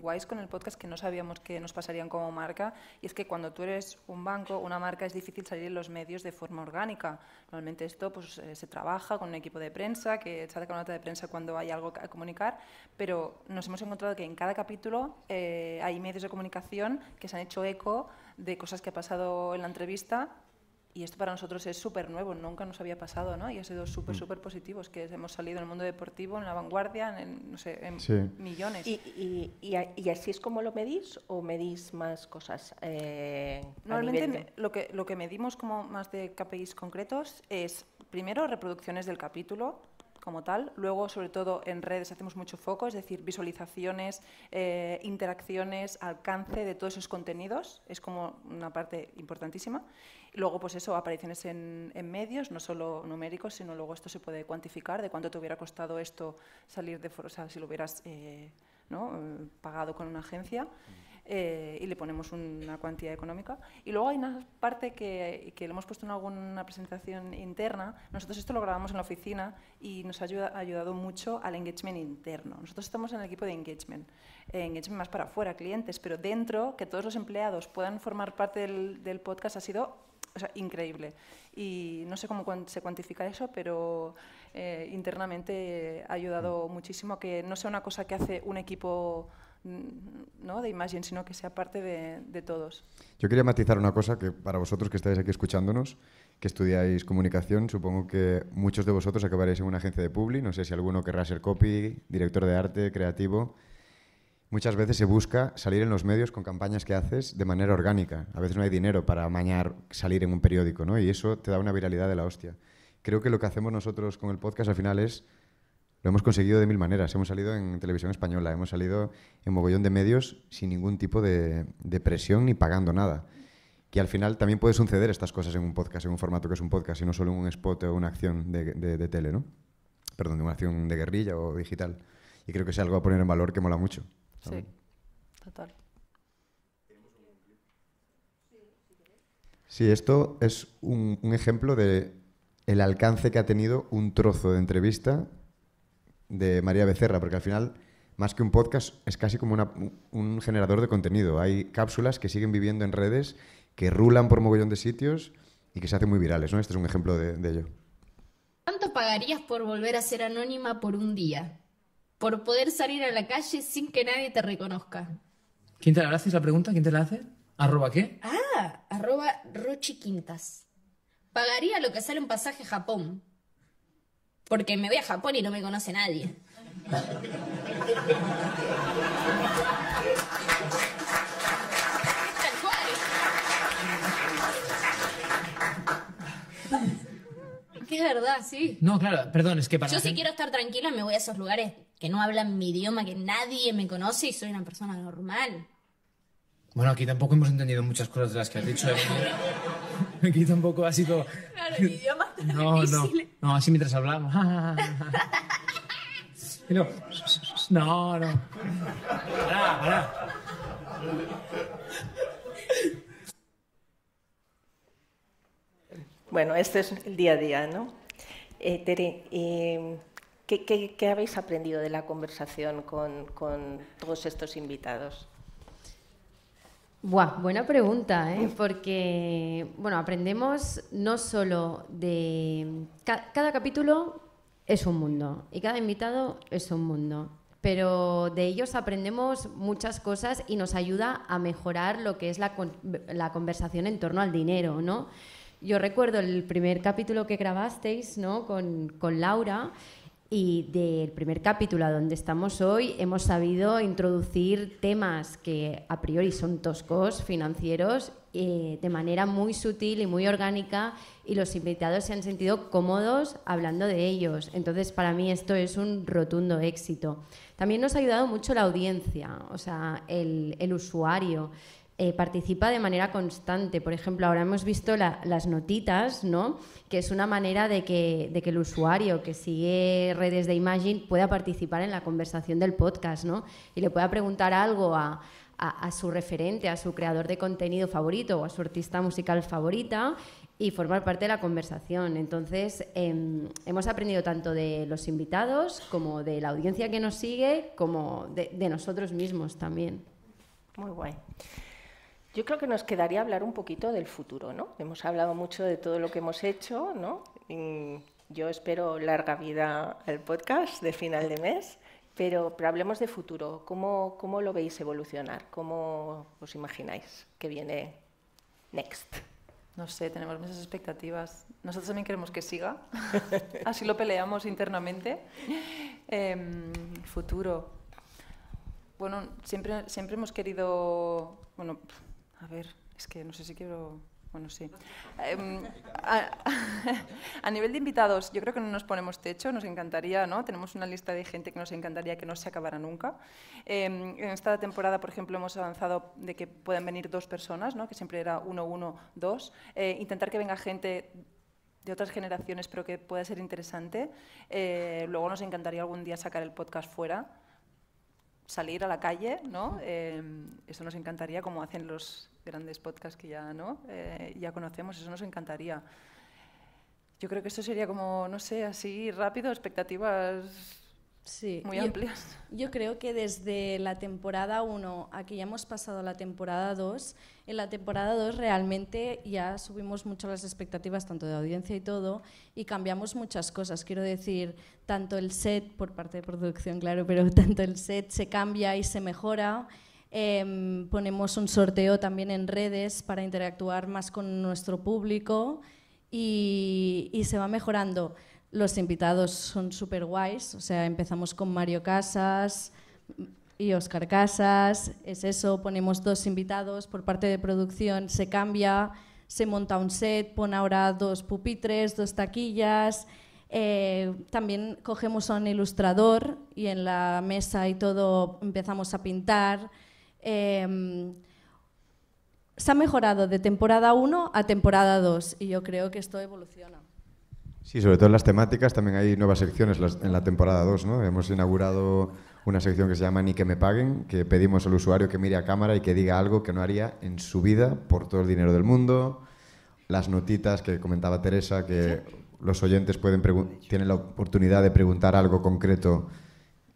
guays con el podcast que no sabíamos que nos pasarían como marca, y es que cuando tú eres un banco, una marca, es difícil salir en los medios de forma orgánica. Normalmente esto pues, se trabaja con un equipo de prensa, que saca una nota de prensa cuando hay algo a comunicar, pero nos hemos encontrado que en cada capítulo hay medios de comunicación que se han hecho eco de cosas que ha pasado en la entrevista Y esto para nosotros es súper nuevo, nunca nos había pasado, ¿no? Y ha sido súper positivo, es que hemos salido en el mundo deportivo, en la vanguardia, en, no sé, en Sí. millones. ¿Y así es como lo medís o medís más cosas? Normalmente lo que medimos como más de KPIs concretos es, primero, reproducciones del capítulo como tal, luego, sobre todo, en redes hacemos mucho foco, es decir, visualizaciones, interacciones, alcance de todos esos contenidos, es como una parte importantísima. Luego, pues eso, apariciones en medios, no solo numéricos, sino luego esto se puede cuantificar, de cuánto te hubiera costado esto salir de... O sea, si lo hubieras pagado con una agencia. Y le ponemos una cuantía económica. Y luego hay una parte que lo hemos puesto en alguna presentación interna. Nosotros esto lo grabamos en la oficina y nos ha ayudado mucho al engagement interno. Nosotros estamos en el equipo de engagement más para afuera, clientes, pero dentro, que todos los empleados puedan formar parte del podcast ha sido increíble. Y no sé cómo se cuantifica eso, pero internamente ha ayudado muchísimo a que no sea una cosa que hace un equipo, ¿no?, de Imagine, sino que sea parte de todos. Yo quería matizar una cosa que para vosotros que estáis aquí escuchándonos, que estudiáis comunicación, supongo que muchos de vosotros acabaréis en una agencia de publi, no sé si alguno querrá ser copy, director de arte, creativo. Muchas veces se busca salir en los medios con campañas que haces de manera orgánica. A veces no hay dinero para amañar salir en un periódico, ¿no? Y eso te da una viralidad de la hostia. Creo que lo que hacemos nosotros con el podcast al final es... Lo hemos conseguido de 1000 maneras. Hemos salido en televisión española, hemos salido en mogollón de medios sin ningún tipo de presión ni pagando nada. Que al final también puede suceder estas cosas en un podcast, en un formato que es un podcast, y no solo en un spot o una acción de tele, ¿no? Perdón, de una acción de guerrilla o digital. Y creo que es algo a poner en valor que mola mucho. Sí, total. Sí, esto es un ejemplo de el alcance que ha tenido un trozo de entrevista de María Becerra, porque al final, más que un podcast, es casi como un generador de contenido. Hay cápsulas que siguen viviendo en redes, que rulan por mogollón de sitios y que se hacen muy virales, ¿no? Este es un ejemplo de ello. ¿Cuánto pagarías por volver a ser anónima por un día? Por poder salir a la calle sin que nadie te reconozca. ¿Quién te la hace la pregunta? ¿Quién te la hace? ¿Arroba qué? @Rochiquintas. Pagaría lo que sale un pasaje a Japón. Porque me voy a Japón y no me conoce nadie. Tal cual. Que es verdad, sí. No, claro, perdón, es que para... Yo si quiero estar tranquila me voy a esos lugares que no hablan mi idioma, que nadie me conoce y soy una persona normal. Bueno, aquí tampoco hemos entendido muchas cosas de las que has dicho. Aquí tampoco ha sido... Claro, el idioma es tan difícil. No, así mientras hablamos. No. Pará. Bueno, este es el día a día, ¿no? Tere, ¿qué habéis aprendido de la conversación con todos estos invitados? Buena pregunta, ¿eh? Porque, bueno, aprendemos no solo de... Cada capítulo es un mundo y cada invitado es un mundo, pero de ellos aprendemos muchas cosas y nos ayuda a mejorar lo que es la conversación en torno al dinero, ¿no? Yo recuerdo el primer capítulo que grabasteis, ¿no?, con Laura. Y del primer capítulo a donde estamos hoy hemos sabido introducir temas que a priori son toscos, financieros, de manera muy sutil y muy orgánica, y los invitados se han sentido cómodos hablando de ellos. Entonces, para mí esto es un rotundo éxito. También nos ha ayudado mucho la audiencia, o sea, el usuario. Participa de manera constante. Por ejemplo, ahora hemos visto las notitas, ¿no?, que es una manera de que el usuario que sigue redes de Imagine pueda participar en la conversación del podcast, ¿no?, y le pueda preguntar algo a su referente, a su creador de contenido favorito o a su artista musical favorita y formar parte de la conversación. Entonces, hemos aprendido tanto de los invitados como de la audiencia que nos sigue, como de nosotros mismos también. Muy guay. Yo creo que nos quedaría hablar un poquito del futuro, ¿no? Hemos hablado mucho de todo lo que hemos hecho, ¿no? Yo espero larga vida al podcast de final de mes, pero hablemos de futuro. ¿Cómo lo veis evolucionar? ¿Cómo os imagináis que viene next? No sé, tenemos muchas expectativas. Nosotros también queremos que siga. Así lo peleamos internamente. Futuro. Bueno, siempre hemos querido... Bueno, a ver, es que no sé si quiero... Bueno, sí. A nivel de invitados, yo creo que no nos ponemos techo, nos encantaría, ¿no? Tenemos una lista de gente que nos encantaría que no se acabara nunca. En esta temporada, por ejemplo, hemos avanzado de que puedan venir 2 personas, ¿no? Que siempre era 1, 1, 2. Intentar que venga gente de otras generaciones, pero que pueda ser interesante. Luego nos encantaría algún día sacar el podcast fuera, salir a la calle, ¿no? Eso nos encantaría, como hacen los grandes podcasts que ya, ¿no? Ya conocemos, eso nos encantaría. Yo creo que esto sería como, no sé, así rápido, expectativas muy amplias. Yo creo que desde la temporada 1 a que ya hemos pasado a la temporada 2, en la temporada 2 realmente ya subimos mucho las expectativas, tanto de audiencia y todo, y cambiamos muchas cosas. Quiero decir, tanto el set, por parte de producción, claro, pero tanto el set se cambia y se mejora. Ponemos un sorteo también en redes para interactuar más con nuestro público y se va mejorando. Los invitados son súper guays, o sea, empezamos con Mario Casas y Óscar Casas, es eso, ponemos 2 invitados, por parte de producción se cambia, se monta un set, pone ahora 2 pupitres, 2 taquillas, también cogemos a un ilustrador y en la mesa y todo empezamos a pintar. Se ha mejorado de temporada 1 a temporada 2 y yo creo que esto evoluciona. Sí, sobre todo en las temáticas también hay nuevas secciones en la temporada 2, ¿no? Hemos inaugurado una sección que se llama Ni que me paguen, que pedimos al usuario que mire a cámara y que diga algo que no haría en su vida por todo el dinero del mundo. Las notitas que comentaba Teresa, que los oyentes tienen la oportunidad de preguntar algo concreto,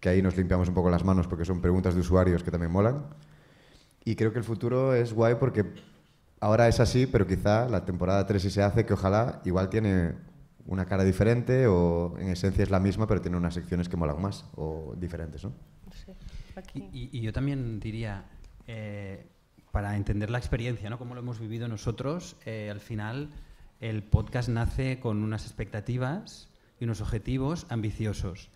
que ahí nos limpiamos un poco las manos porque son preguntas de usuarios que también molan. Y creo que el futuro es guay porque ahora es así, pero quizá la temporada 3 si se hace, que ojalá igual tiene una cara diferente o en esencia es la misma, pero tiene unas secciones que molan más o diferentes, ¿no? Sí. Y yo también diría, para entender la experiencia, ¿no? Cómo lo hemos vivido nosotros, al final el podcast nace con unas expectativas y unos objetivos ambiciosos.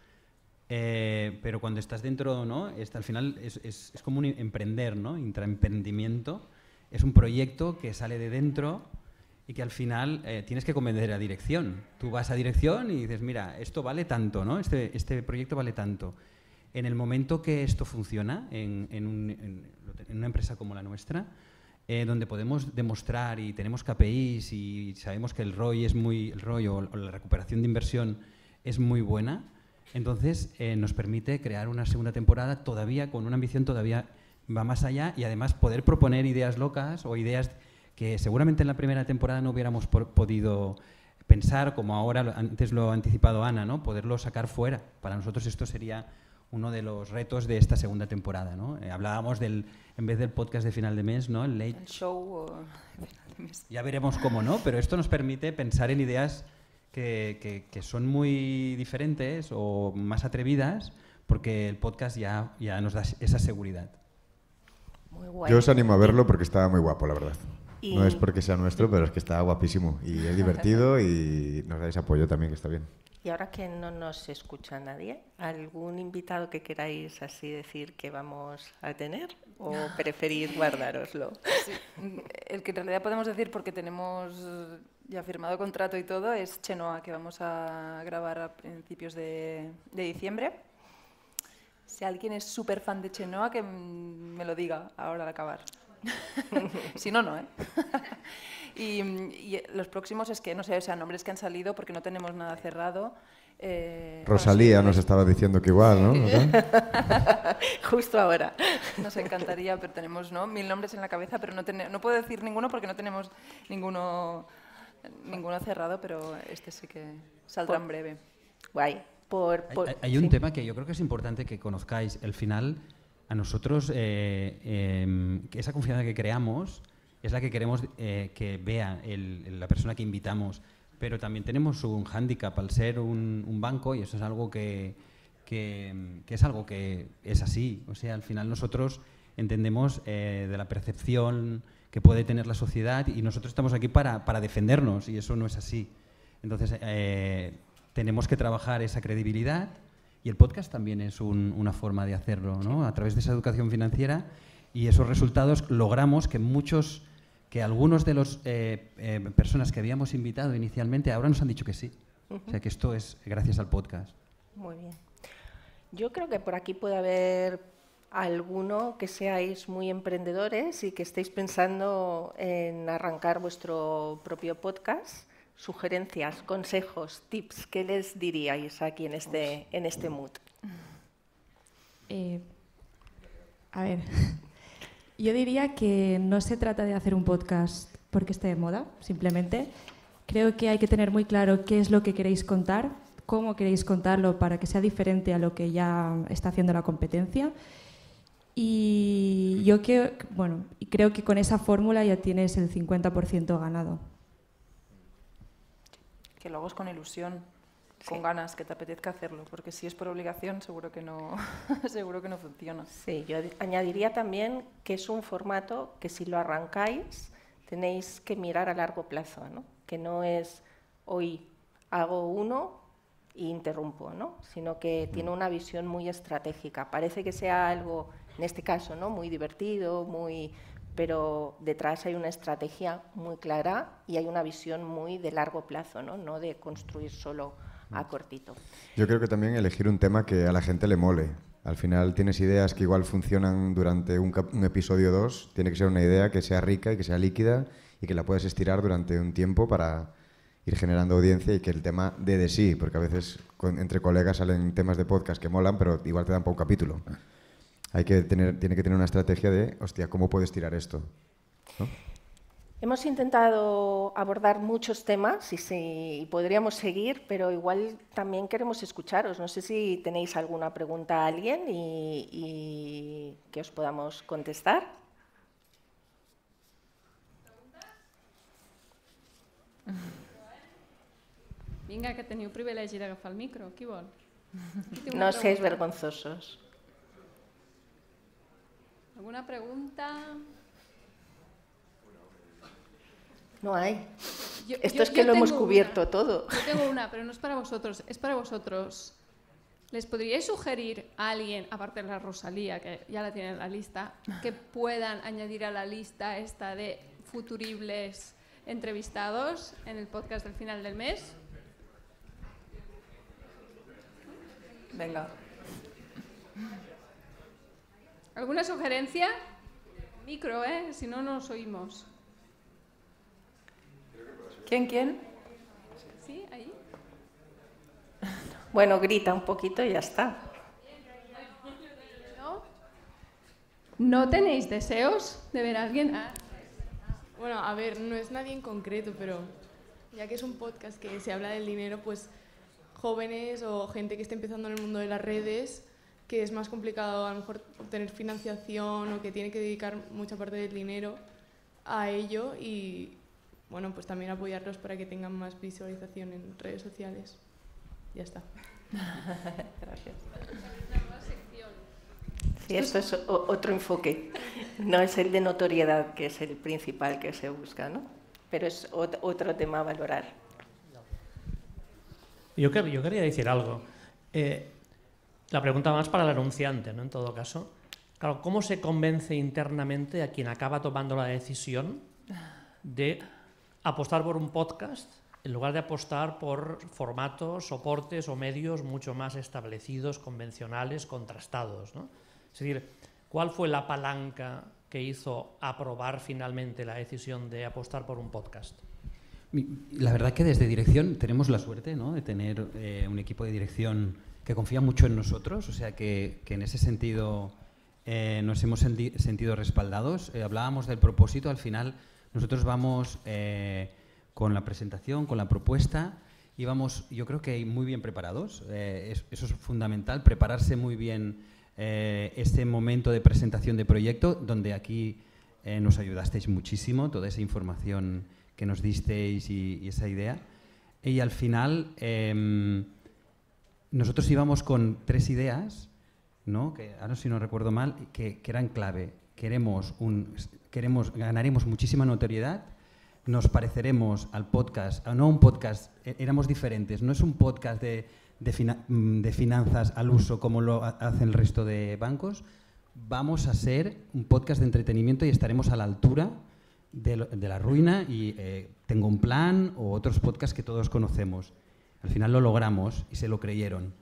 Pero cuando estás dentro, ¿no? Al final es como un emprender, ¿no? Intraemprendimiento. Es un proyecto que sale de dentro y que al final tienes que convencer a dirección. Tú vas a dirección y dices, mira, esto vale tanto, ¿no? Este proyecto vale tanto. En el momento que esto funciona, en una empresa como la nuestra, donde podemos demostrar y tenemos KPIs y sabemos que el ROI o la recuperación de inversión es muy buena, entonces nos permite crear una segunda temporada todavía con una ambición todavía va más allá y además poder proponer ideas locas o ideas que seguramente en la primera temporada no hubiéramos podido pensar, como ahora, antes lo ha anticipado Ana, ¿no? Poderlo sacar fuera. Para nosotros esto sería uno de los retos de esta segunda temporada, ¿no? Hablábamos en vez del podcast de final de mes, ¿no? El show de final de mes. Ya veremos cómo, ¿no? Pero esto nos permite pensar en ideas que son muy diferentes o más atrevidas, porque el podcast ya nos da esa seguridad. Muy guay. Yo os animo a verlo porque está muy guapo, la verdad. No es porque sea nuestro, pero es que está guapísimo y es divertido y nos dais apoyo también, que está bien. Y ahora que no nos escucha nadie, ¿algún invitado que queráis así decir que vamos a tener o preferís guardároslo? Sí, el que en realidad podemos decir, porque tenemos ya firmado contrato y todo, es Chenoa, que vamos a grabar a principios de diciembre. Si alguien es súper fan de Chenoa, que me lo diga ahora al acabar. Si no, no, ¿eh? Y los próximos es que, no sé, o sea, nombres que han salido porque no tenemos nada cerrado. Rosalía nos estaba diciendo que igual, ¿no? Justo ahora. Nos encantaría, pero tenemos 1000 nombres en la cabeza, pero no puedo decir ninguno porque no tenemos ninguno cerrado, pero este sí que saldrá en breve. Guay. Hay un tema que yo creo que es importante que conozcáis. Al final, a nosotros, esa confianza que creamos es la que queremos que vea la persona que invitamos. Pero también tenemos un hándicap al ser un banco, y eso es algo que es algo que es así. O sea, al final nosotros entendemos de la percepción que que puede tener la sociedad, y nosotros estamos aquí para defendernos, y eso no es así. Entonces, tenemos que trabajar esa credibilidad, y el podcast también es una forma de hacerlo, ¿no? A través de esa educación financiera, y esos resultados logramos que algunos de los personas que habíamos invitado inicialmente ahora nos han dicho que sí. O sea, que esto es gracias al podcast. Muy bien. Yo creo que por aquí puede haber alguno que seáis muy emprendedores y que estéis pensando en arrancar vuestro propio podcast. Sugerencias, consejos, tips, ¿qué les diríais aquí en este mood? A ver, yo diría que no se trata de hacer un podcast porque esté de moda, simplemente. Creo que hay que tener muy claro qué es lo que queréis contar, cómo queréis contarlo para que sea diferente a lo que ya está haciendo la competencia. Y yo creo que con esa fórmula ya tienes el 50% ganado. Que lo hagas con ilusión, con ganas, que te apetezca hacerlo, porque si es por obligación seguro que no, seguro que no funciona. Sí, yo añadiría también que es un formato que si lo arrancáis tenéis que mirar a largo plazo, ¿no? Que no es hoy hago uno e interrumpo, ¿no? Sino que tiene una visión muy estratégica. Parece que sea algo, en este caso, ¿no? Muy divertido, pero detrás hay una estrategia muy clara y hay una visión muy de largo plazo, no de construir solo a cortito. Yo creo que también elegir un tema que a la gente le mole. Al final tienes ideas que igual funcionan durante un episodio o dos. Tiene que ser una idea que sea rica y que sea líquida y que la puedas estirar durante un tiempo para ir generando audiencia y que el tema dé de sí, porque a veces entre colegas salen temas de podcast que molan, pero igual te dan para un capítulo. Tiene que tener una estrategia de, hostia, ¿cómo puedes tirar esto? ¿No? Hemos intentado abordar muchos temas y podríamos seguir, pero igual también queremos escucharos. No sé si tenéis alguna pregunta a alguien y que os podamos contestar. Vinga, que teniu privilegi d'agafar el micro. Qui vol? No seáis vergonzosos. ¿Alguna pregunta? No hay. Esto es que lo hemos cubierto todo. Yo tengo una, pero no es para vosotros, es para vosotros. ¿Les podríais sugerir a alguien, aparte de la Rosalía, que ya la tiene en la lista, que puedan añadir a la lista esta de futuribles entrevistados en el podcast del final del mes? Venga. ¿Alguna sugerencia? Micro, si no nos oímos. ¿Quién? ¿Sí? ¿Ahí? Bueno, grita un poquito y ya está. ¿No tenéis deseos de ver a alguien? Bueno, a ver, no es nadie en concreto, pero ya que es un podcast que se habla del dinero, pues jóvenes o gente que esté empezando en el mundo de las redes, que es más complicado a lo mejor obtener financiación o que tiene que dedicar mucha parte del dinero a ello y, bueno, pues también apoyarlos para que tengan más visualización en redes sociales. Ya está. Gracias. Sí, esto es otro enfoque. No es el de notoriedad, que es el principal que se busca, ¿no? Pero es otro tema a valorar. Yo quería decir algo. La pregunta más para el anunciante, ¿no? En todo caso. Claro, ¿cómo se convence internamente a quien acaba tomando la decisión de apostar por un podcast en lugar de apostar por formatos, soportes o medios mucho más establecidos, convencionales, contrastados, ¿no? Es decir, ¿cuál fue la palanca que hizo aprobar finalmente la decisión de apostar por un podcast? La verdad que desde dirección tenemos la suerte, ¿no?, de tener un equipo de dirección que confía mucho en nosotros, o sea que en ese sentido nos hemos sentido respaldados. Hablábamos del propósito, al final nosotros vamos con la presentación, con la propuesta y vamos, yo creo que muy bien preparados. Eso es fundamental, prepararse muy bien este momento de presentación de proyecto, donde aquí nos ayudasteis muchísimo, toda esa información que nos disteis y esa idea. Y al final nosotros íbamos con 3 ideas, ¿no?, que ahora si no recuerdo mal, que eran clave. ganaremos muchísima notoriedad, nos pareceremos al podcast, no un podcast, éramos diferentes, no es un podcast de finanzas al uso como lo hacen el resto de bancos, vamos a ser un podcast de entretenimiento y estaremos a la altura de La Ruina y Tengo un Plan o otros podcasts que todos conocemos. Al final lo logramos y se lo creyeron.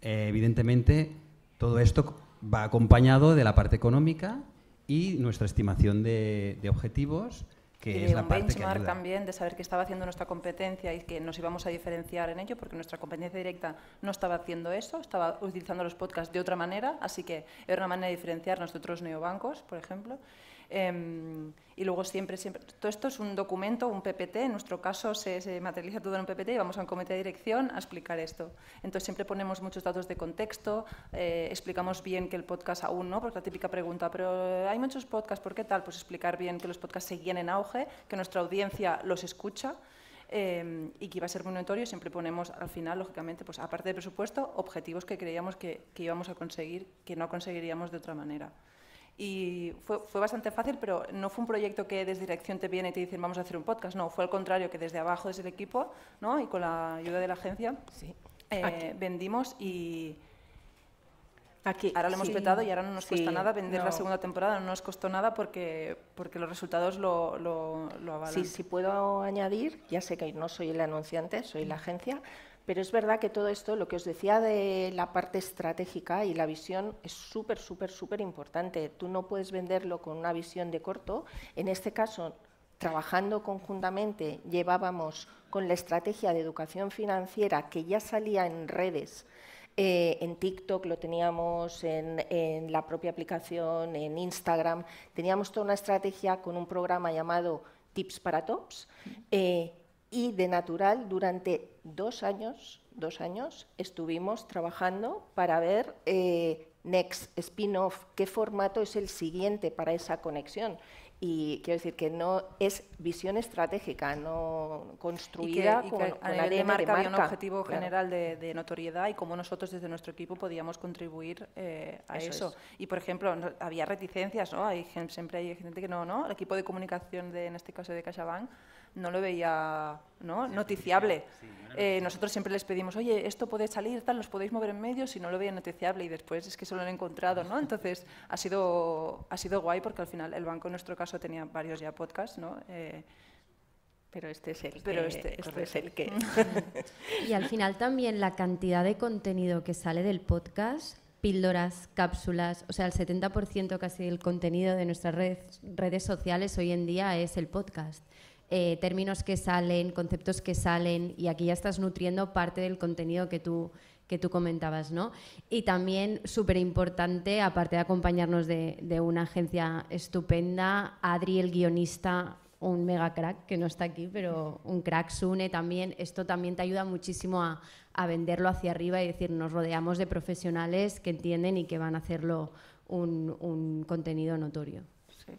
Evidentemente, todo esto va acompañado de la parte económica y nuestra estimación de objetivos, que es la parte que benchmark ayuda. también, de saber qué estaba haciendo nuestra competencia y que nos íbamos a diferenciar en ello, porque nuestra competencia directa no estaba haciendo eso, estaba utilizando los podcasts de otra manera, así que era una manera de diferenciarnos de otros neobancos, por ejemplo. Y luego siempre, todo esto es un documento, un PPT, en nuestro caso se materializa todo en un PPT y vamos a un comité de dirección a explicar esto. Entonces siempre ponemos muchos datos de contexto, explicamos bien que el podcast aún no, porque la típica pregunta, pero hay muchos podcasts, ¿por qué tal? Pues explicar bien que los podcasts seguían en auge, que nuestra audiencia los escucha, y que iba a ser muy notorio. Siempre ponemos al final, lógicamente, pues aparte del presupuesto, objetivos que creíamos que íbamos a conseguir, que no conseguiríamos de otra manera. Y fue bastante fácil, pero no fue un proyecto que desde dirección te viene y te dicen vamos a hacer un podcast, no, fue al contrario, que desde abajo, desde el equipo, ¿no? Y con la ayuda de la agencia, vendimos y ahora lo hemos petado y ahora no nos cuesta nada vender la segunda temporada, no nos costó nada porque los resultados lo avalan. Sí, si puedo añadir, ya sé que no soy el anunciante, soy la agencia, pero es verdad que todo esto, lo que os decía de la parte estratégica y la visión, es súper, súper, súper importante. Tú no puedes venderlo con una visión de corto. En este caso, trabajando conjuntamente, llevábamos con la estrategia de educación financiera que ya salía en redes, en TikTok lo teníamos, en la propia aplicación, en Instagram. Teníamos toda una estrategia con un programa llamado Tips para Tops. Y de natural, durante 2 años estuvimos trabajando para ver next, spin-off, qué formato es el siguiente para esa conexión. Y quiero decir que no es visión estratégica, no construida con a nivel de marca había un objetivo claro. general de notoriedad y cómo nosotros desde nuestro equipo podíamos contribuir a eso. Y, por ejemplo, había reticencias, ¿no? Siempre hay gente que no, el equipo de comunicación, en este caso de CaixaBank, no lo veía, ¿no? Noticiable. Nosotros siempre les pedimos, oye, esto puede salir, tal, los podéis mover en medios, y no lo veían noticiable, y después es que solo lo han encontrado, ¿no? Entonces ha sido guay, porque al final el banco en nuestro caso tenía varios ya podcasts, ¿no? Pero este es el que... Y al final también la cantidad de contenido que sale del podcast, píldoras, cápsulas, o sea, el 70% casi del contenido de nuestras redes sociales hoy en día es el podcast. Términos que salen, conceptos que salen, y aquí ya estás nutriendo parte del contenido que tú comentabas, ¿no? Y también, súper importante, aparte de acompañarnos de una agencia estupenda, Adri, el guionista, un mega crack, que no está aquí, pero un crack, Sune también. Esto también te ayuda muchísimo a venderlo hacia arriba y decir, nos rodeamos de profesionales que entienden y que van a hacerlo un contenido notorio. Sí.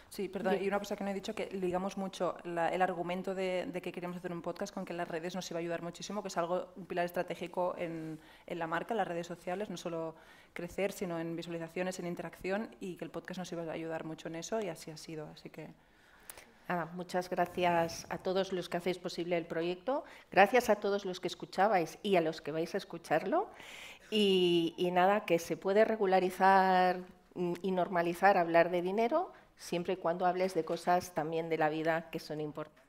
Sí, perdón, y una cosa que no he dicho, que ligamos mucho el argumento de que queríamos hacer un podcast con que las redes nos iba a ayudar muchísimo, que es un pilar estratégico en la marca, en las redes sociales, no solo crecer, sino en visualizaciones, en interacción, y que el podcast nos iba a ayudar mucho en eso, y así ha sido. Así que... muchas gracias a todos los que hacéis posible el proyecto, gracias a todos los que escuchabais y a los que vais a escucharlo, y nada, que se puede regularizar y normalizar hablar de dinero, siempre y cuando hables de cosas también de la vida que son importantes.